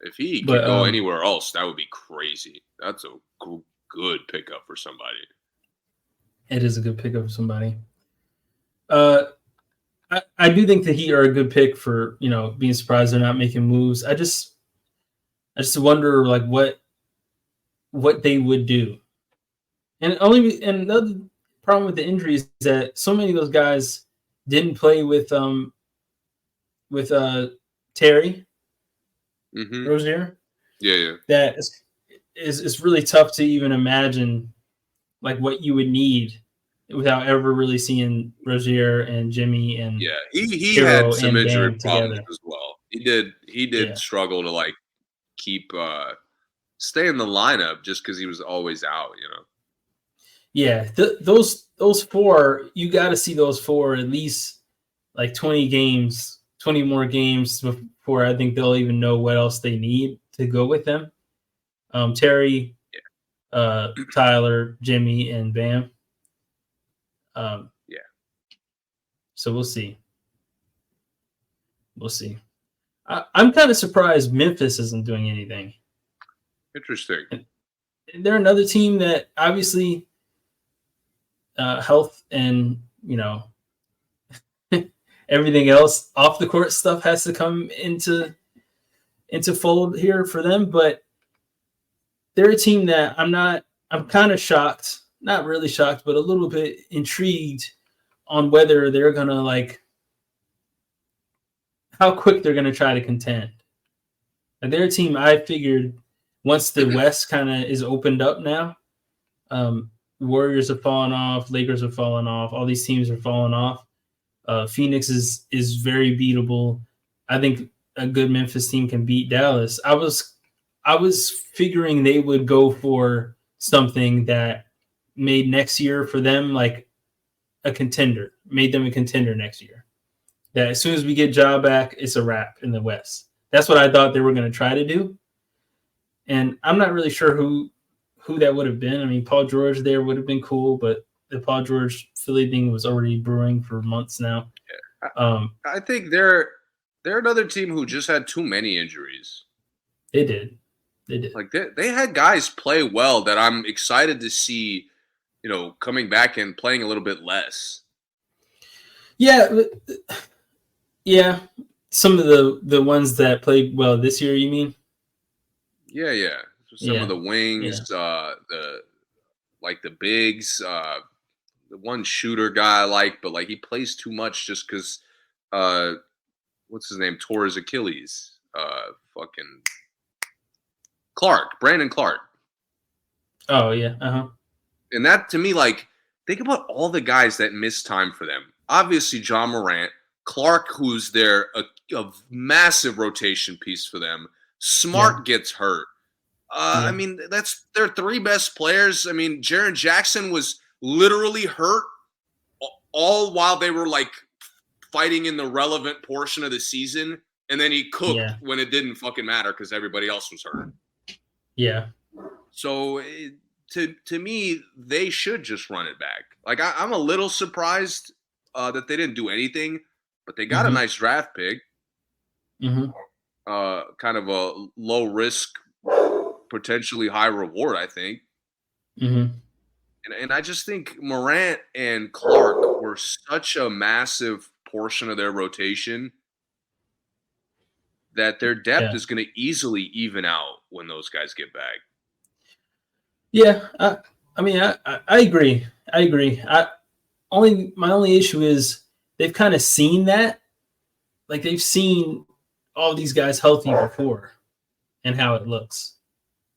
If he could go anywhere else, that would be crazy. That's a good pickup for somebody. It is a good pickup for somebody. I do think the Heat are a good pick for, being surprised they're not making moves. I just wonder like what they would do. And another problem with the injuries is that so many of those guys didn't play with Terry Rozier. Yeah. That is really tough to even imagine like what you would need without ever really seeing Rozier and Jimmy and he Hero had some injury Bam problems together. as well. He did struggle to like keep stay in the lineup just because he was always out. Yeah, those four, you got to see those four at least like 20 more games before I think they'll even know what else they need to go with them. Terry, Tyler, Jimmy, and Bam. So we'll see. I'm kind of surprised Memphis isn't doing anything. Interesting. They're another team that obviously health and everything else off the court stuff has to come into fold here for them, but they're a team that I'm kind of shocked, not really shocked, but a little bit intrigued on whether they're gonna like how quick they're gonna try to contend. Like they're a team I figured once the West kind of is opened up now, Warriors have fallen off, Lakers have fallen off, all these teams are falling off. Phoenix is very beatable. I think a good Memphis team can beat Dallas. I was figuring they would go for something that made next year for them like a contender, made them a contender next year. That as soon as we get Ja back, it's a wrap in the West. That's what I thought they were going to try to do. And I'm not really sure who that would have been. I mean, Paul George there would have been cool, but the Paul George Philly thing was already brewing for months now. I think they're another team who just had too many injuries. They did. Like they had guys play well that I'm excited to see, coming back and playing a little bit less. Yeah. Some of the ones that played well this year, you mean? Yeah. Some of the wings, the bigs, the one shooter guy I like, but like he plays too much just because what's his name? Tore his Achilles. Fucking Brandon Clark. Oh yeah. And that to me, like, think about all the guys that missed time for them. Obviously, John Morant, Clark, who's a massive rotation piece for them. Smart gets hurt. I mean, that's their three best players. I mean, Jaren Jackson was literally hurt all while they were like fighting in the relevant portion of the season, and then he cooked when it didn't fucking matter because everybody else was hurt. Yeah. So to me, they should just run it back. Like I'm a little surprised that they didn't do anything, but they got a nice draft pick. Kind of a low risk, potentially high reward, I think. And I just think Morant and Clark were such a massive portion of their rotation that their depth is going to easily even out when those guys get back. Yeah, I mean, I agree. My only issue is they've kind of seen that. Like they've seen all these guys healthy before and how it looks.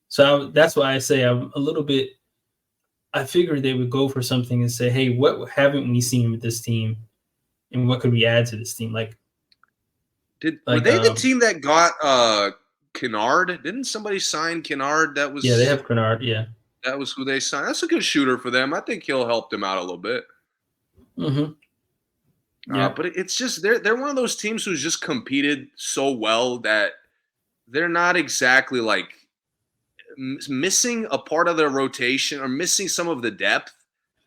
So that's why I say I'm a little bit – I figured they would go for something and say, hey, what haven't we seen with this team and what could we add to this team? Like, were they the team that got Kennard? Didn't somebody sign Kennard? That was they have Kennard, That was who they signed. That's a good shooter for them. I think he'll help them out a little bit. Mm-hmm. Yeah. But it's just they're one of those teams who's just competed so well that they're not exactly like missing a part of their rotation or missing some of the depth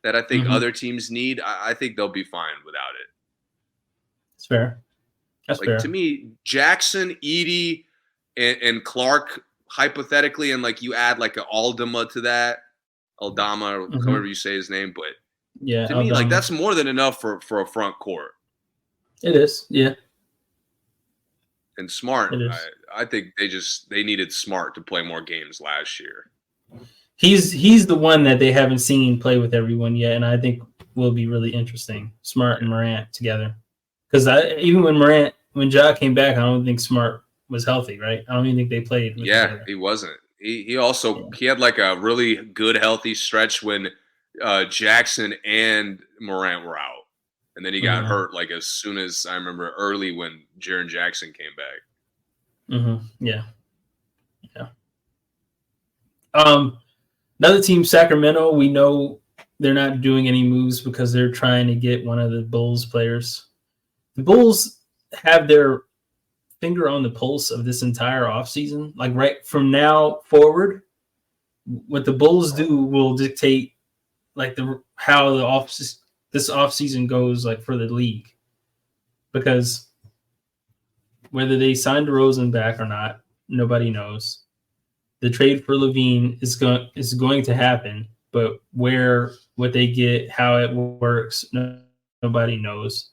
that I think other teams need. I think they'll be fine without it. It's fair. That's like fair. To me, Jackson, Edie, and Clark hypothetically, and like you add like an Aldama to that, Aldama, or however you say his name, but yeah, to me, like that's more than enough for a front court. It is, yeah. And Smart, I think they needed Smart to play more games last year. He's the one that they haven't seen play with everyone yet, and I think will be really interesting. Smart and Morant together, because even when Ja came back, I don't think Smart was healthy, right? I don't even think they played. Together. He wasn't. He also he had like a really good healthy stretch when Jackson and Morant were out, and then he got hurt like as soon as I remember early when Jaren Jackson came back. Yeah. Another team, Sacramento. We know they're not doing any moves because they're trying to get one of the Bulls players. The Bulls have their finger on the pulse of this entire offseason. Like right from now forward, what the Bulls do will dictate like how this offseason goes like for the league. Because whether they sign DeRozan back or not, nobody knows. The trade for LaVine is going to happen, but what they get, how it works, nobody knows.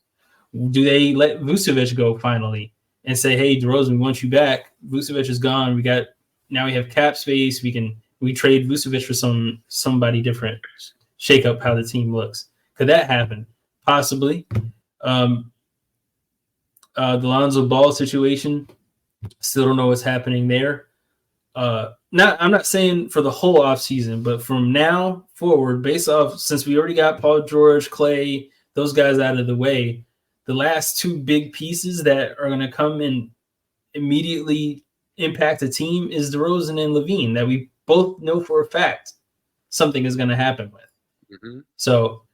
Do they let Vucevic go finally and say, "Hey, DeRozan, we want you back. Vucevic is gone. Now we have cap space. We trade Vucevic for somebody different. Shake up how the team looks." Could that happen? Possibly. The Lonzo Ball situation, still don't know what's happening there. I'm not saying for the whole offseason, but from now forward, based off since we already got Paul George, Klay, those guys out of the way, the last two big pieces that are going to come and immediately impact the team is DeRozan and LaVine, that we both know for a fact something is going to happen with. So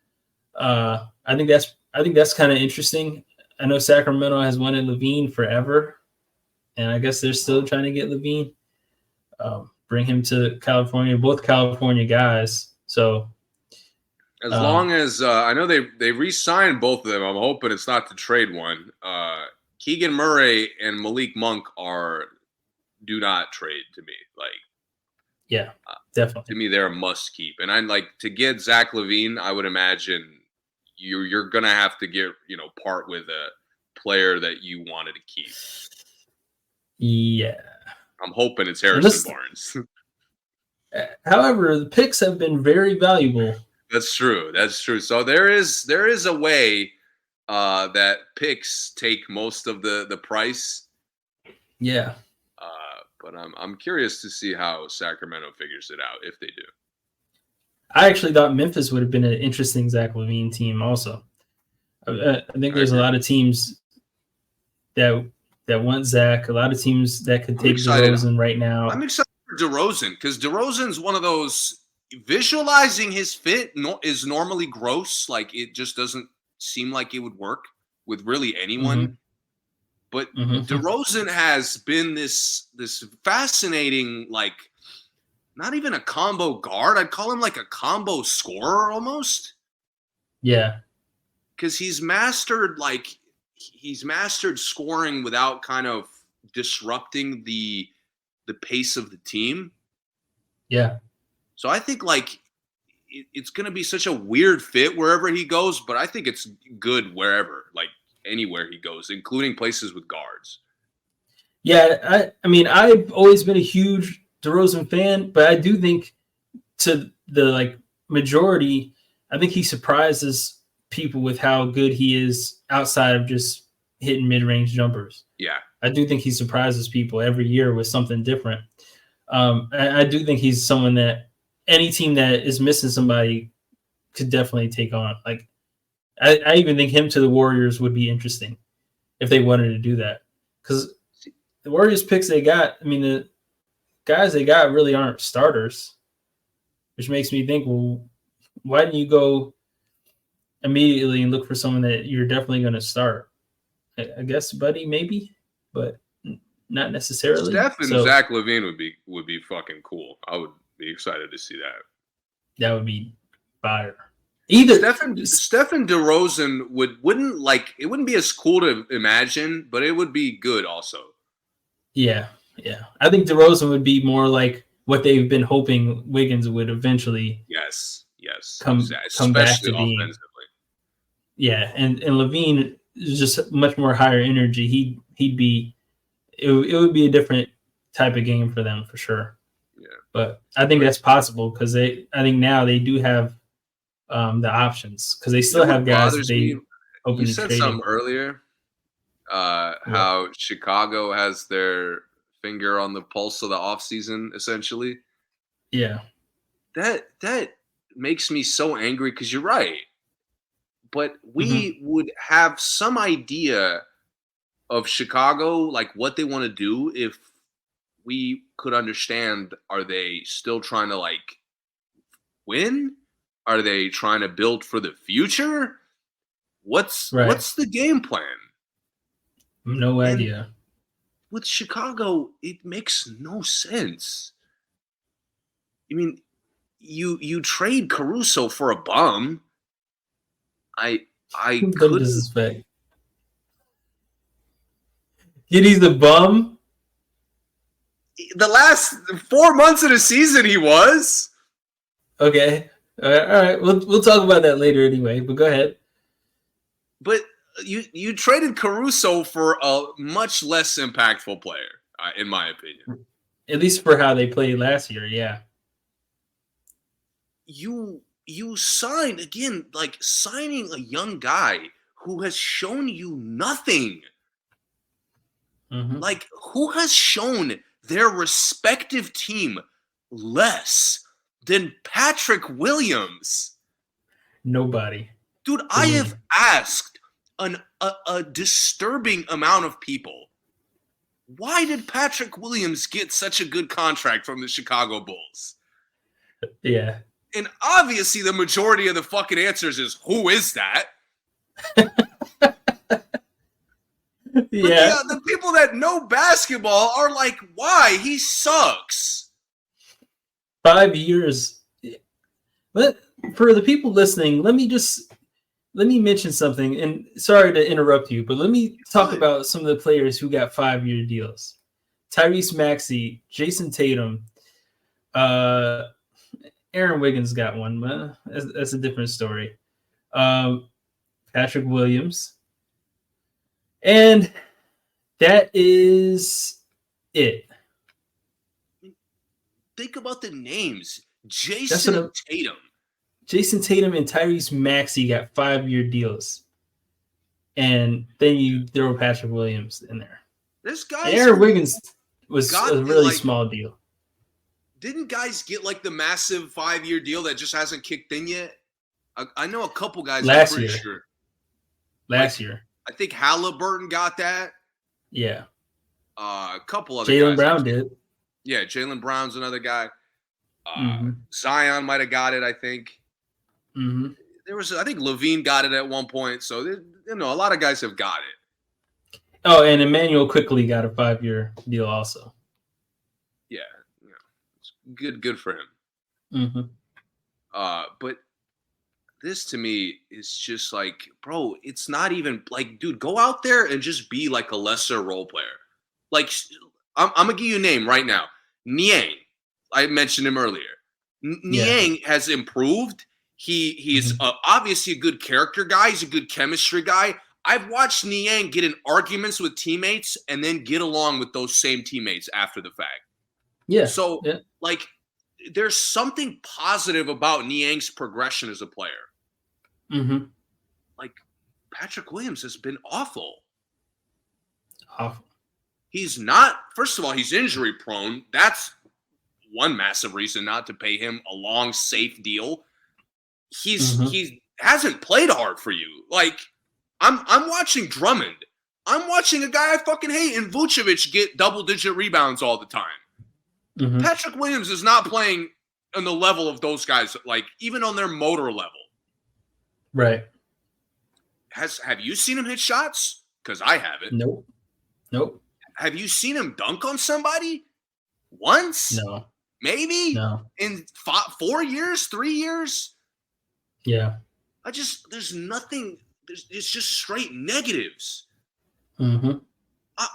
I think that's kind of interesting. I know Sacramento has wanted LaVine forever, and I guess they're still trying to get LaVine. Bring him to California, both California guys. So as long as I know they re-signed both of them, I'm hoping it's not to trade one. Keegan Murray and Malik Monk do not trade to me. Like, yeah, definitely. To me, they're a must keep. And I like to get Zach LaVine. I would imagine you're gonna have to get part with a player that you wanted to keep. Yeah. I'm hoping it's Harrison Barnes. However, the picks have been very valuable. That's true. So there is a way that picks take most of the price. Yeah. But I'm curious to see how Sacramento figures it out if they do. I actually thought Memphis would have been an interesting Zach LaVine team also. I think there's a lot of teams that want Zach, a lot of teams that could take DeRozan right now. I'm excited for DeRozan because DeRozan's one of those, visualizing his fit is normally gross. Like it just doesn't seem like it would work with really anyone. But DeRozan has been this fascinating, like not even a combo guard. I'd call him like a combo scorer almost. Yeah. Because he's mastered scoring without kind of disrupting the pace of the team. Yeah. So I think like it's going to be such a weird fit wherever he goes, but I think it's good wherever, like anywhere he goes, including places with guards. Yeah, I mean, I've always been a huge DeRozan fan, but I do think to the majority, I think he surprises people with how good he is outside of just hitting mid-range jumpers. Yeah. I do think he surprises people every year with something different. I do think he's someone that any team that is missing somebody could definitely take on. Like, I even think him to the Warriors would be interesting if they wanted to do that. Because the Warriors picks they got, I mean, the guys they got really aren't starters. which makes me think, well, why didn't you go immediately and look for someone that you're definitely going to start? I guess Buddy maybe, but not necessarily. Steph and Zach LaVine would be fucking cool. I would be excited to see that. That would be fire. Either Steph and DeRozan wouldn't be as cool to imagine, but it would be good also. Yeah. I think DeRozan would be more like what they've been hoping Wiggins would eventually. Yes. Come back to being. Offensively. Yeah, and LaVine is just much more higher energy. He'd be. It would be a different type of game for them for sure. Yeah, but I think that's possible because I think now they do have the options because they still have guys. You said something earlier. How Chicago has their finger on the pulse of the offseason, essentially. Yeah, that makes me so angry because you're right. But we would have some idea of Chicago, like what they want to do, if we could understand. Are they still trying to like win? Are they trying to build for the future? What's the game plan? No idea. With Chicago, it makes no sense. I mean, you trade Caruso for a bum. I couldn't disrespect. He's the bum. The last 4 months of the season, he was. Okay. All right. We'll talk about that later anyway. But go ahead. But you traded Caruso for a much less impactful player, in my opinion. At least for how they played last year, yeah. You signed again, like signing a young guy who has shown you nothing. Like, who has shown their respective team less than Patrick Williams? Nobody. Dude, I have asked a disturbing amount of people, why did Patrick Williams get such a good contract from the Chicago Bulls? Yeah. And obviously the majority of the fucking answers is, who is that? Yeah. The people that know basketball are like, why? He sucks. 5 years. But for the people listening, let me mention something. And sorry to interrupt you, but let me talk about some of the players who got 5-year deals. Tyrese Maxey, Jason Tatum, Aaron Wiggins got one, but that's a different story. Patrick Williams. And that is it. Think about the names. Jason Tatum. Jason Tatum and Tyrese Maxey got 5-year deals. And then you throw Patrick Williams in there. This guy. Aaron Wiggins was a really small deal. Didn't guys get like the massive 5-year deal that just hasn't kicked in yet? I know a couple guys. Last year. I think Halliburton got that. Yeah. A couple other Jaylen Brown did. Yeah, Jaylen Brown's another guy. Zion might have got it, I think. There was, I think LaVine got it at one point. So, a lot of guys have got it. Oh, and Emmanuel quickly got a 5-year deal also. Yeah. It's good for him. But this to me is just like, bro, it's not even like, dude, go out there and just be like a lesser role player. Like, I'm going to give you a name right now. Niang. I mentioned him earlier. Niang has improved. He is obviously a good character guy. He's a good chemistry guy. I've watched Niang get in arguments with teammates and then get along with those same teammates after the fact. Yeah. So, like, there's something positive about Niang's progression as a player. Like, Patrick Williams has been awful. He's not, first of all, he's injury prone. That's one massive reason not to pay him a long, safe deal. He hasn't played hard for you. Like, I'm watching Drummond. I'm watching a guy I fucking hate in Vucevic get double-digit rebounds all the time. Patrick Williams is not playing on the level of those guys, like even on their motor level. Right. Have you seen him hit shots? Because I haven't. Nope. Have you seen him dunk on somebody? Once? No. Maybe? No. In 4 years? 3 years? Yeah. There's nothing. It's just straight negatives. Mm-hmm.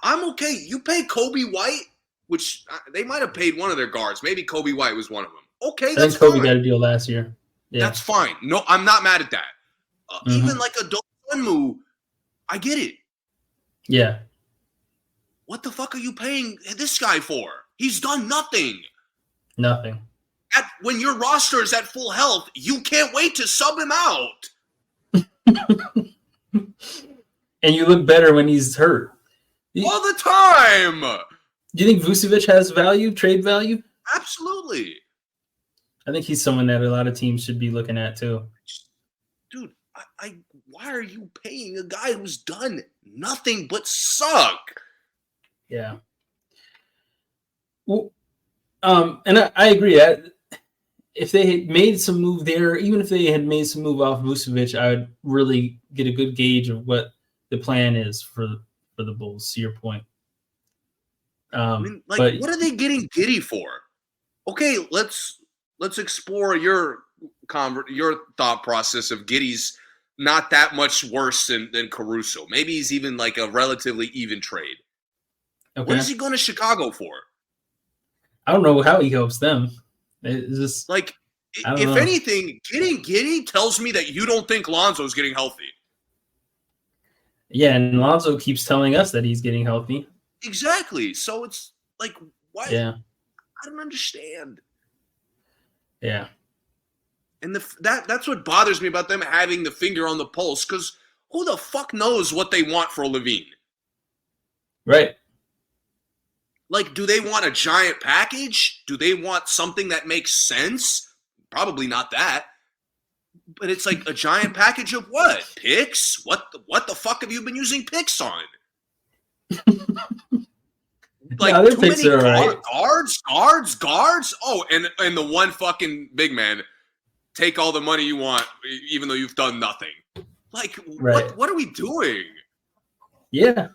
I'm okay. You pay Kobe White, which they might have paid one of their guards. Maybe Kobe White was one of them. Okay, that's fine. I think Kobe fine. got a deal last year. Yeah. That's fine. No, I'm not mad at that. Even like a Dosunmu, I get it. Yeah. What the fuck are you paying this guy for? He's done nothing. Nothing. When your roster is at full health, you can't wait to sub him out. And you look better when he's hurt. All the time. Do you think Vucevic has value, trade value? Absolutely. I think he's someone that a lot of teams should be looking at too. Dude, why are you paying a guy who's done nothing but suck? Yeah. Well, and I agree. If they had made some move there, even if they had made some move off Vucevic, I would really get a good gauge of what the plan is for the Bulls. To your point. What are they getting Giddey for? Okay, let's explore your thought process of Giddey's not that much worse than Caruso. Maybe he's even like a relatively even trade. Okay. What is he going to Chicago for? I don't know how he helps them. It's just like, if anything, getting Giddey tells me that you don't think Lonzo's getting healthy. Yeah, and Lonzo keeps telling us that he's getting healthy. Exactly. So it's like, why? Yeah. I don't understand. Yeah. And that's what bothers me about them having the finger on the pulse, because who the fuck knows what they want for LaVine? Right. Like, do they want a giant package? Do they want something that makes sense? Probably not that. But it's like a giant package of what? Picks? What the fuck have you been using picks on? Like, too many guards? Oh, and the one fucking big man. Take all the money you want, even though you've done nothing. Like, right. What are we doing? Yeah.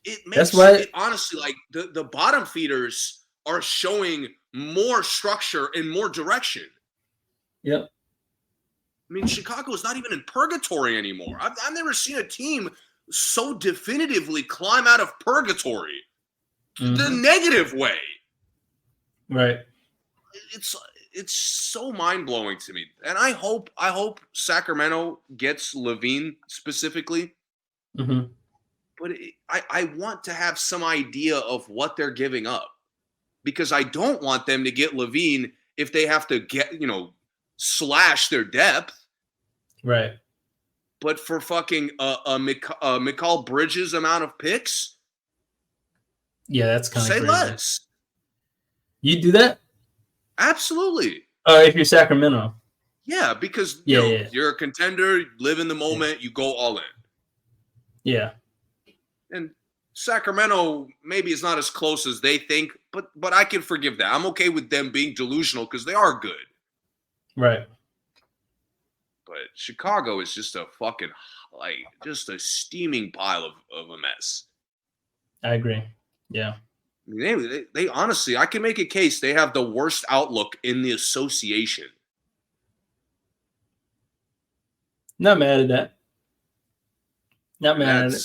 It makes it honestly, like, the bottom feeders are showing more structure and more direction. Yep. I mean, Chicago's not even in purgatory anymore. I've never seen a team so definitively climb out of purgatory. Mm-hmm. The negative way. Right. It's so mind-blowing to me. And I hope Sacramento gets LaVine specifically. Mm-hmm. But I want to have some idea of what they're giving up. Because I don't want them to get LaVine if they have to slash their depth. Right. But for fucking Mikal Bridges amount of picks? Yeah, that's kind of say crazy. Less. You do that? Absolutely. If you're Sacramento. Yeah, because you're a contender, you live in the moment, you go all in. Yeah. And Sacramento maybe is not as close as they think, but I can forgive that. I'm okay with them being delusional because they are good. Right. But Chicago is just a fucking, just a steaming pile of a mess. I agree. Yeah. I mean, they honestly, I can make a case they have the worst outlook in the association. Not mad at that. Not mad at it.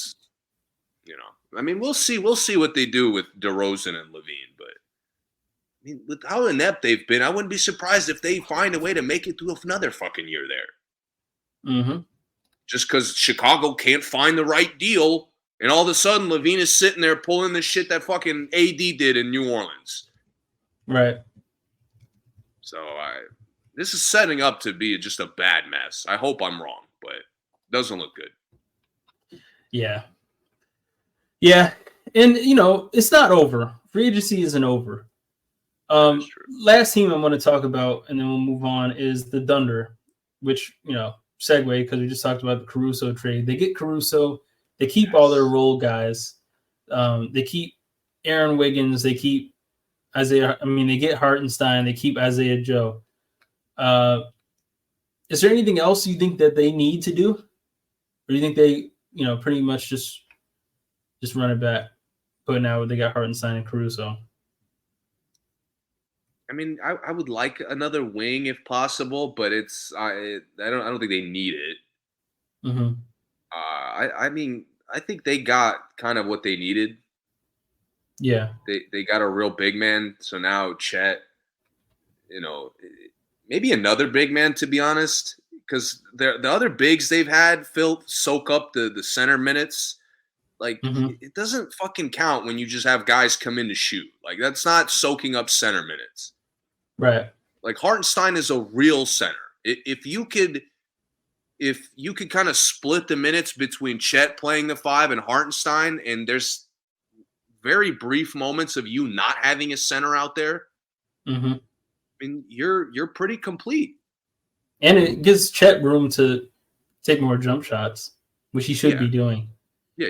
I mean, we'll see what they do with DeRozan and LaVine, but I mean, with how inept they've been, I wouldn't be surprised if they find a way to make it through another fucking year there. Mm-hmm. Just because Chicago can't find the right deal, and all of a sudden LaVine is sitting there pulling the shit that fucking AD did in New Orleans. Right. So this is setting up to be just a bad mess. I hope I'm wrong, but it doesn't look good. Yeah. Yeah. And, it's not over. Free agency isn't over. Last team I want to talk about, and then we'll move on, is the Thunder, which, segue because we just talked about the Caruso trade. They get Caruso. They keep all their role guys. They keep Aaron Wiggins. They keep Isaiah. I mean, they get Hartenstein. They keep Isaiah Joe. Is there anything else you think that they need to do, or do you think they, pretty much just run it back? But now they got Hartenstein and Caruso. I mean, I would like another wing if possible, but I don't think they need it. Mm-hmm. I mean, I think they got kind of what they needed. Yeah. They got a real big man, so now Chet, maybe another big man, to be honest, because the other bigs they've had soak up the center minutes. Like, It doesn't fucking count when you just have guys come in to shoot. Like, that's not soaking up center minutes. Right. Like, Hartenstein is a real center. If you could kind of split the minutes between Chet playing the 5 and Hartenstein, and there's very brief moments of you not having a center out there, I mean, you're pretty complete. And it gives Chet room to take more jump shots, which he should be doing. Yeah.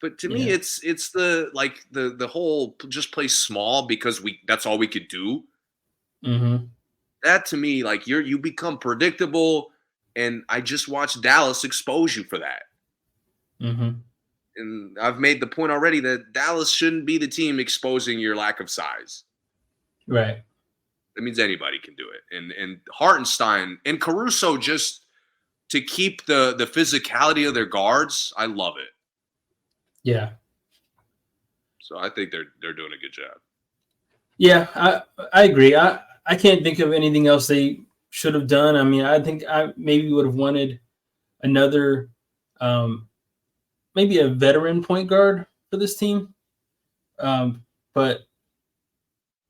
But to me, it's the whole just play small because that's all we could do. Mm-hmm. That to me, like you become predictable, and I just watched Dallas expose you for that. Mm-hmm. And I've made the point already that Dallas shouldn't be the team exposing your lack of size. Right. That means anybody can do it. And Hartenstein and Caruso, just to keep the physicality of their guards, I love it. Yeah. So I think they're doing a good job. Yeah, I agree. I can't think of anything else they should have done. I mean, I think I maybe would have wanted another, maybe a veteran point guard for this team, but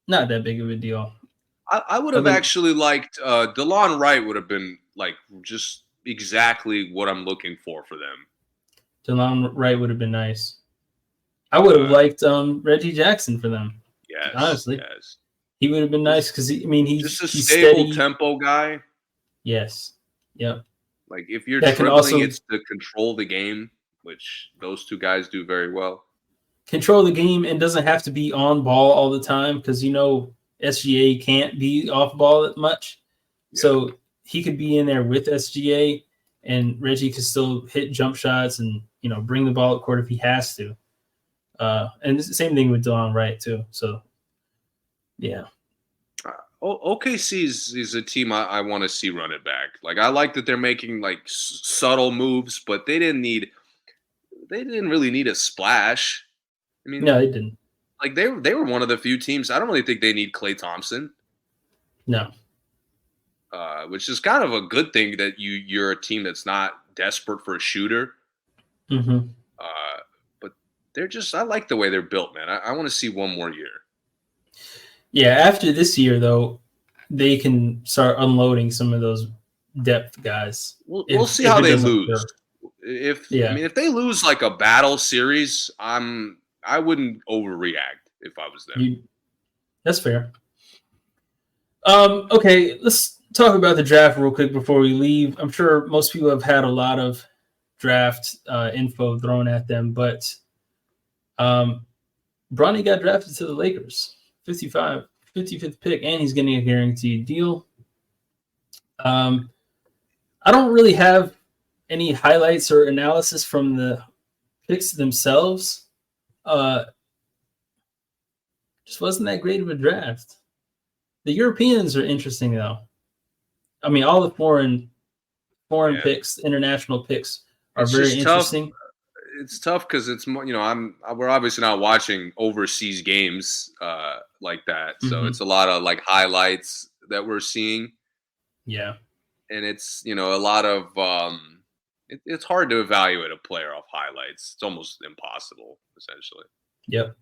not that big of a deal. I would have actually liked DeLon Wright would have been like just exactly what I'm looking for them. DeLon Wright would have been nice. I would have liked Reggie Jackson for them. Yes, honestly, yes. He would have been nice because he's just a he's stable steady. tempo guy. Yes. Yep. Like if you're dribbling, it's to control the game, which those two guys do very well. Control the game and doesn't have to be on ball all the time because SGA can't be off ball that much. Yeah. So he could be in there with SGA and Reggie could still hit jump shots and bring the ball at court if he has to. And it's the same thing with DeLon Wright too. So yeah. OKC is a team I want to see run it back. Like I like that they're making like subtle moves, but they didn't really need a splash. I mean, no, they didn't. Like they were one of the few teams. I don't really think they need Klay Thompson. No. Which is kind of a good thing that you're a team that's not desperate for a shooter. Mm-hmm. But I like the way they're built, man. I want to see one more year. Yeah, after this year, though, they can start unloading some of those depth guys. We'll see how they lose. If they lose like a battle series, I wouldn't overreact if I was them. That's fair. Okay, let's talk about the draft real quick before we leave. I'm sure most people have had a lot of draft info thrown at them, but Bronny got drafted to the Lakers. 55th pick, and he's getting a guaranteed deal. I don't really have any highlights or analysis from the picks themselves. Just wasn't that great of a draft. The Europeans are interesting, though. I mean, all the foreign picks, international picks, are very interesting. It's tough because it's more, we're obviously not watching overseas games like that, so it's a lot of like highlights that we're seeing. Yeah, and it's a lot of it's hard to evaluate a player off highlights. It's almost impossible, essentially. Yep.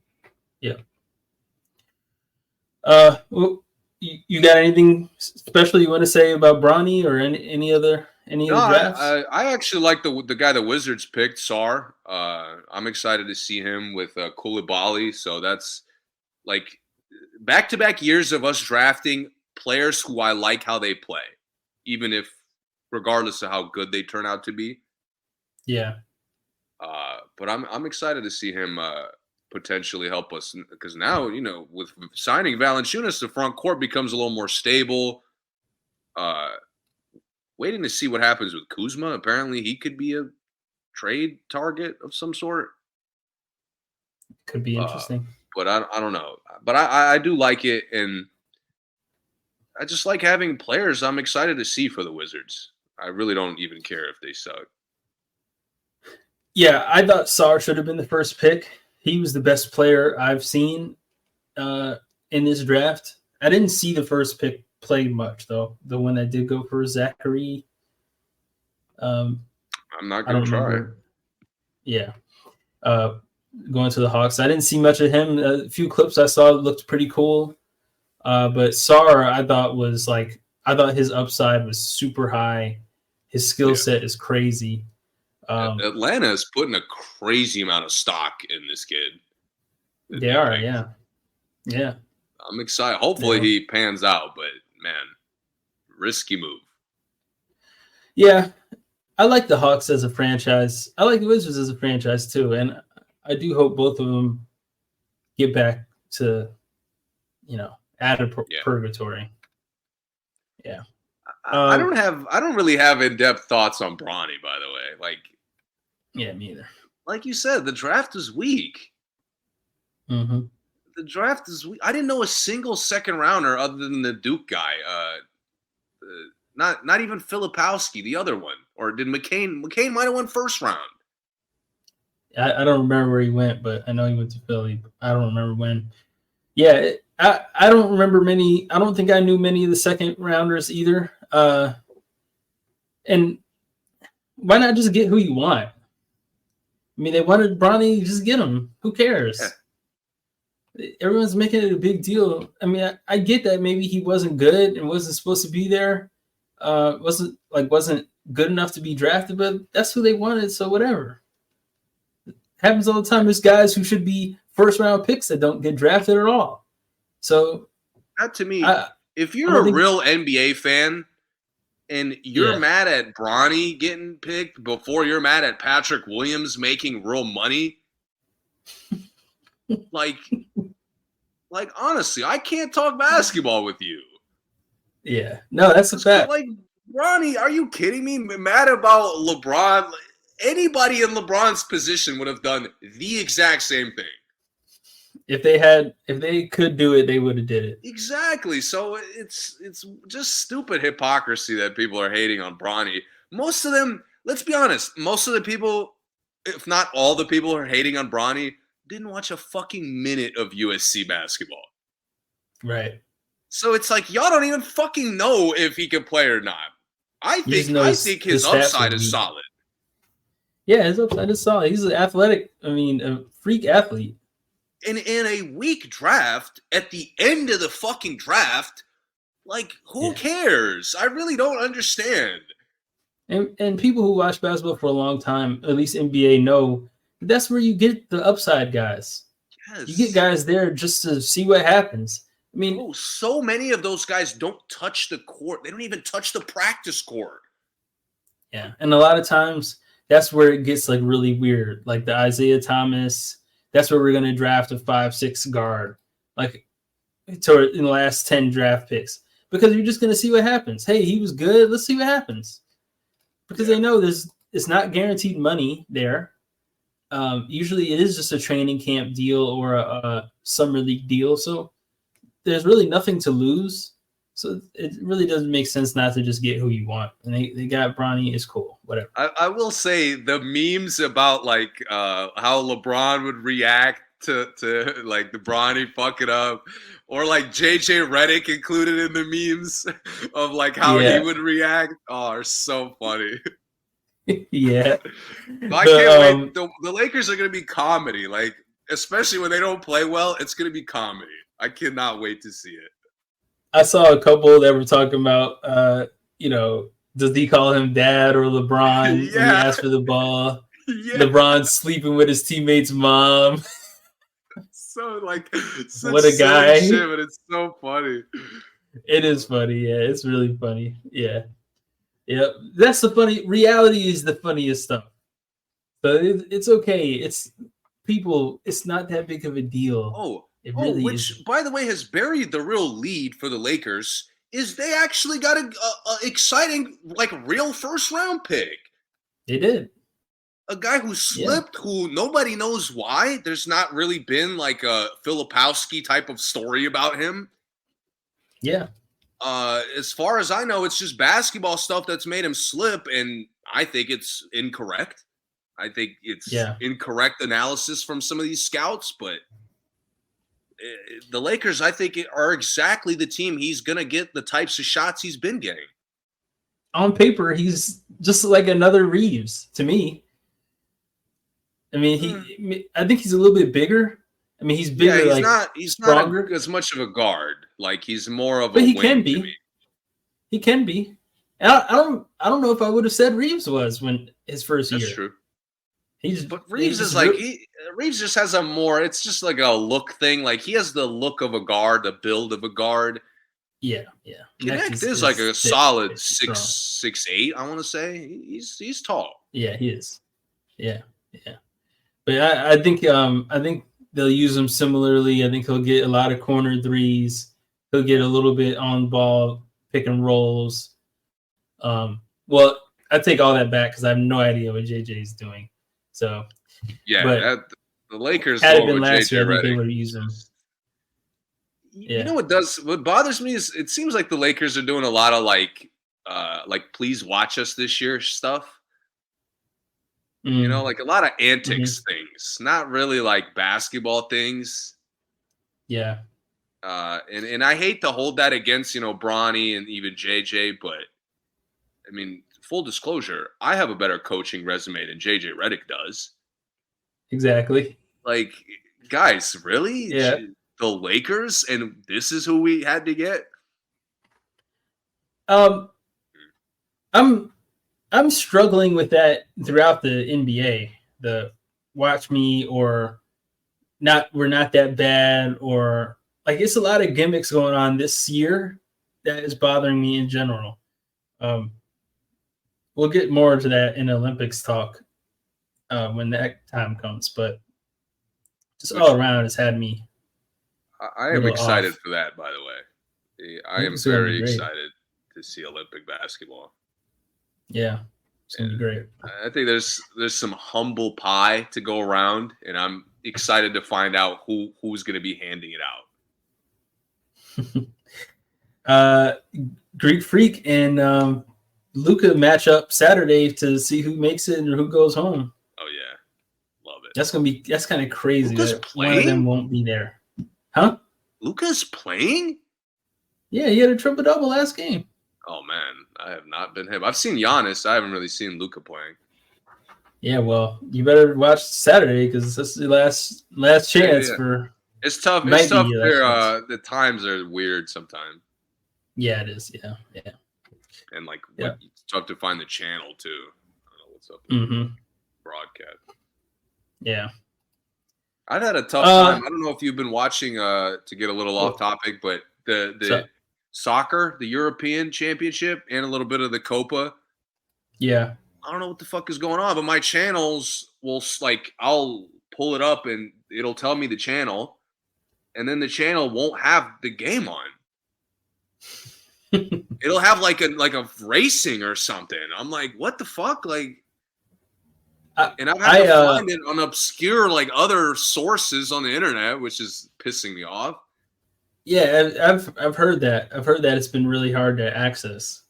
Well, you got anything special you want to say about Bronny or any other drafts? I actually like the guy the Wizards picked, Sarr. I'm excited to see him with Koulibaly. So that's like back-to-back years of us drafting players who I like how they play, even if regardless of how good they turn out to be. Yeah. But I'm excited to see him potentially help us because now, with signing Valanciunas, the front court becomes a little more stable. Waiting to see what happens with Kuzma. Apparently, he could be a trade target of some sort. Could be interesting. But I don't know. But I do like it, and I just like having players I'm excited to see for the Wizards. I really don't even care if they suck. Yeah, I thought Sarr should have been the first pick. He was the best player I've seen in this draft. I didn't see the first pick play much, though. The one that did go for Zachary. I'm not going to try. Remember. Yeah. Going to the Hawks. I didn't see much of him. A few clips I saw looked pretty cool. But Sarr, I thought his upside was super high. His skill set is crazy. Atlanta is putting a crazy amount of stock in this kid. They are, yeah. Yeah. I'm excited. Hopefully he pans out, but man, risky move. Yeah. I like the Hawks as a franchise. I like the Wizards as a franchise too. And I do hope both of them get back to, out of purgatory. Yeah. I don't really have in-depth thoughts on Bronny, by the way. Yeah, me either. Like you said, the draft is weak. Mm-hmm. The draft is weak. I didn't know a single second rounder other than the Duke guy. Not even Filipowski, the other one. Or did McCain? McCain might have won first round. I don't remember where he went, but I know he went to Philly. I don't remember when. Yeah, I don't remember many. I don't think I knew many of the second rounders either. And why not just get who you want? I mean, they wanted Bronny, just get him. Who cares? Yeah. Everyone's making it a big deal. I mean, I get that maybe he wasn't good and wasn't supposed to be there. Wasn't good enough to be drafted, but that's who they wanted, so whatever. Happens all the time. There's guys who should be first round picks that don't get drafted at all. So that to me, if you're a real NBA fan and you're mad at Bronny getting picked before you're mad at Patrick Williams making real money, like honestly, I can't talk basketball with you. Yeah, no, that's a fact. Like Bronny, are you kidding me? Mad about LeBron? Anybody in LeBron's position would have done the exact same thing. If they could do it, they would have did it. Exactly. So it's just stupid hypocrisy that people are hating on Bronny. Most of them, let's be honest, most of the people, if not all the people who are hating on Bronny, didn't watch a fucking minute of USC basketball. Right. So it's like y'all don't even fucking know if he can play or not. I think his upside is solid. Yeah, his upside is solid. He's a freak athlete. And in a weak draft, at the end of the fucking draft, who cares? I really don't understand. And people who watch basketball for a long time, at least NBA, know that's where you get the upside guys. Yes. You get guys there just to see what happens. I mean, so many of those guys don't touch the court. They don't even touch the practice court. Yeah, and a lot of times that's where it gets really weird. Like the Isaiah Thomas, that's where we're going to draft a 5'6" guard, in the last 10 draft picks, because you're just going to see what happens. Hey, he was good. Let's see what happens, because they know it's not guaranteed money there. Usually, it is just a training camp deal or a summer league deal. So there's really nothing to lose. So it really doesn't make sense not to just get who you want. And they got Bronny. It's cool. Whatever. I will say the memes about how LeBron would react to the Bronny fuck it up, or JJ Redick included in the memes of how he would react are so funny. Yeah. I can't wait. The Lakers are going to be comedy. Especially when they don't play well, it's going to be comedy. I cannot wait to see it. I saw a couple that were talking about, does he call him dad or LeBron when he asked for the ball? Yeah. LeBron sleeping with his teammate's mom. So what a guy! Shit, but it's so funny. It is funny, yeah. It's really funny, yeah. That's the funny. Reality is the funniest stuff. So it's okay. people it's not that big of a deal. It really which, isn't. by the way, has buried the real lead for the Lakers. Is they actually got a exciting, like, real first-round pick. They did. A guy who slipped, who nobody knows why. There's not really been like a Filipowski type of story about him. Yeah. As far as I know, it's just basketball stuff that's made him slip, and I think it's incorrect. I think it's incorrect analysis from some of these scouts, but the Lakers, I think, are exactly the team he's going to get the types of shots he's been getting. On paper, he's just like another Reeves to me. I mean, I think he's a little bit bigger. I mean, he's bigger. Yeah, he's stronger. Not as much of a guard. Like, he's more of but a he wing can to be. me. He can be. I don't know if I would have said Reeves was when his first year. That's true. But Reeves is like Reeves just has a more. It's just like a look thing. Like, he has the look of a guard, the build of a guard. Yeah. Connect is like a solid 6'8". I want to say he's tall. Yeah, he is. Yeah. But I think they'll use him similarly. I think he'll get a lot of corner threes. He'll get a little bit on ball pick and rolls. Well, I take all that back because I have no idea what JJ is doing. So the Lakers had it been last year, I think they would have used him. You know what bothers me is it seems like the Lakers are doing a lot of like please watch us this year stuff. You know, like a lot of antics things, not really like basketball things. Yeah. And I hate to hold that against, Bronny and even JJ, but I mean, full disclosure, I have a better coaching resume than JJ Redick does. Exactly. Like, guys, really? Yeah. The Lakers, and this is who we had to get? I'm struggling with that throughout the NBA. The watch me or not, we're not that bad, or like it's a lot of gimmicks going on this year that is bothering me in general. We'll get more into that in Olympics talk when that time comes, but just all around it's had me. I am excited for that, by the way. I am very excited to see Olympic basketball. Yeah, it's going to be great. I think there's some humble pie to go around, and I'm excited to find out who's going to be handing it out. Greek Freak and Luka match up Saturday to see who makes it or who goes home. Oh yeah, love it. That's kind of crazy. Luka's that playing? One of them won't be there, huh? Luka's playing? Yeah, he had a triple-double last game. Oh man, I have not been him. I've seen Giannis. I haven't really seen Luka playing. Yeah, well, you better watch Saturday because this is the last chance for. It's tough. It's tough. The times are weird sometimes. Yeah, it is. Yeah. And it's tough to find the channel too. I don't know what's up with broadcast. Yeah. I've had a tough time. I don't know if you've been watching. To get a little off topic, but the soccer, the European Championship, and a little bit of the Copa. Yeah. I don't know what the fuck is going on, but my channels will I'll pull it up and it'll tell me the channel, and then the channel won't have the game on. It'll have like a racing or something. I'm like, what the fuck? And I've had to find it on obscure other sources on the internet, which is pissing me off. Yeah, I've heard that. I've heard that it's been really hard to access.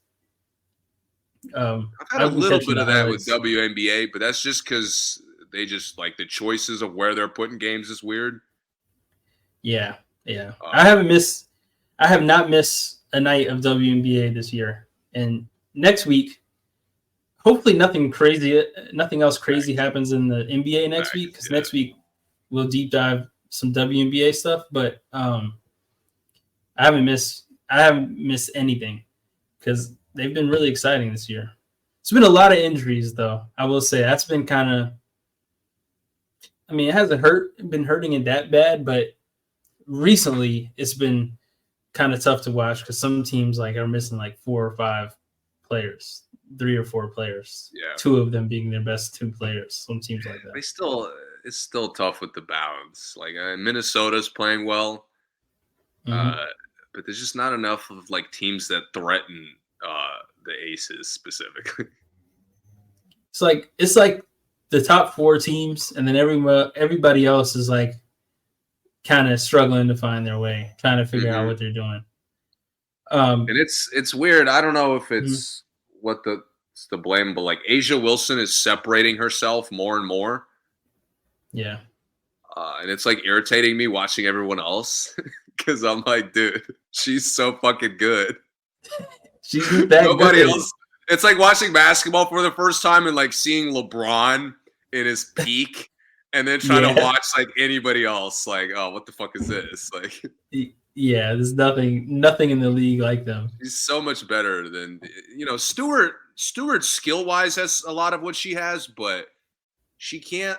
I've had a little bit of that with WNBA, but that's just because they just the choices of where they're putting games is weird. Yeah. I have not missed a night of WNBA this year, and next week, hopefully nothing else crazy happens in the NBA next week, because next week we'll deep dive some WNBA stuff. But I haven't missed anything because they've been really exciting this year. It's been a lot of injuries, though. I will say that's been kind of. I mean, it hasn't been hurting it that bad, but recently it's been kind of tough to watch because some teams are missing 4 or 5 players, 3 or 4 players. Yeah. 2 of them being their best 2 players. Some teams like that. They still, it's still tough with the balance. Like Minnesota's playing well, but there's just not enough of like teams that threaten the Aces specifically. It's like the top 4 teams, and then everybody else is like kind of struggling to find their way, trying to figure out what they're doing. And it's weird. I don't know if it's it's the blame, but like Asia Wilson is separating herself more and more. Yeah. And it's like irritating me watching everyone else because I'm like, dude, she's so fucking good. She's that Nobody good. else. It's like watching basketball for the first time and like seeing LeBron in his peak and then trying to watch like anybody else. Like, oh, what the fuck is this? Like, yeah, there's nothing in the league like them. He's so much better than, Stewart skill wise has a lot of what she has, but she can't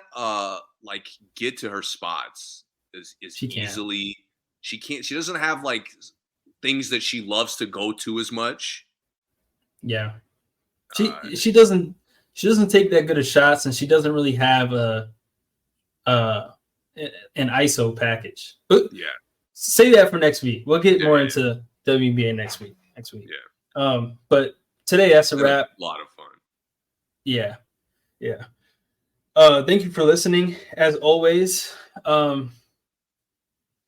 like get to her spots as easily. She doesn't have like things that she loves to go to as much. Yeah. She doesn't take that good of shots, and she doesn't really have an ISO package. But say that for next week. We'll get more into WNBA next week. Yeah. But today that's a wrap. A lot of fun. Yeah. Thank you for listening. As always,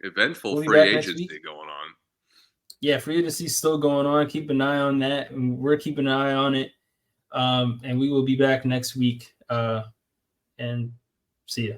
eventful free agency going on. Yeah, free agency still going on. Keep an eye on that, and we're keeping an eye on it. And we will be back next week. And see ya.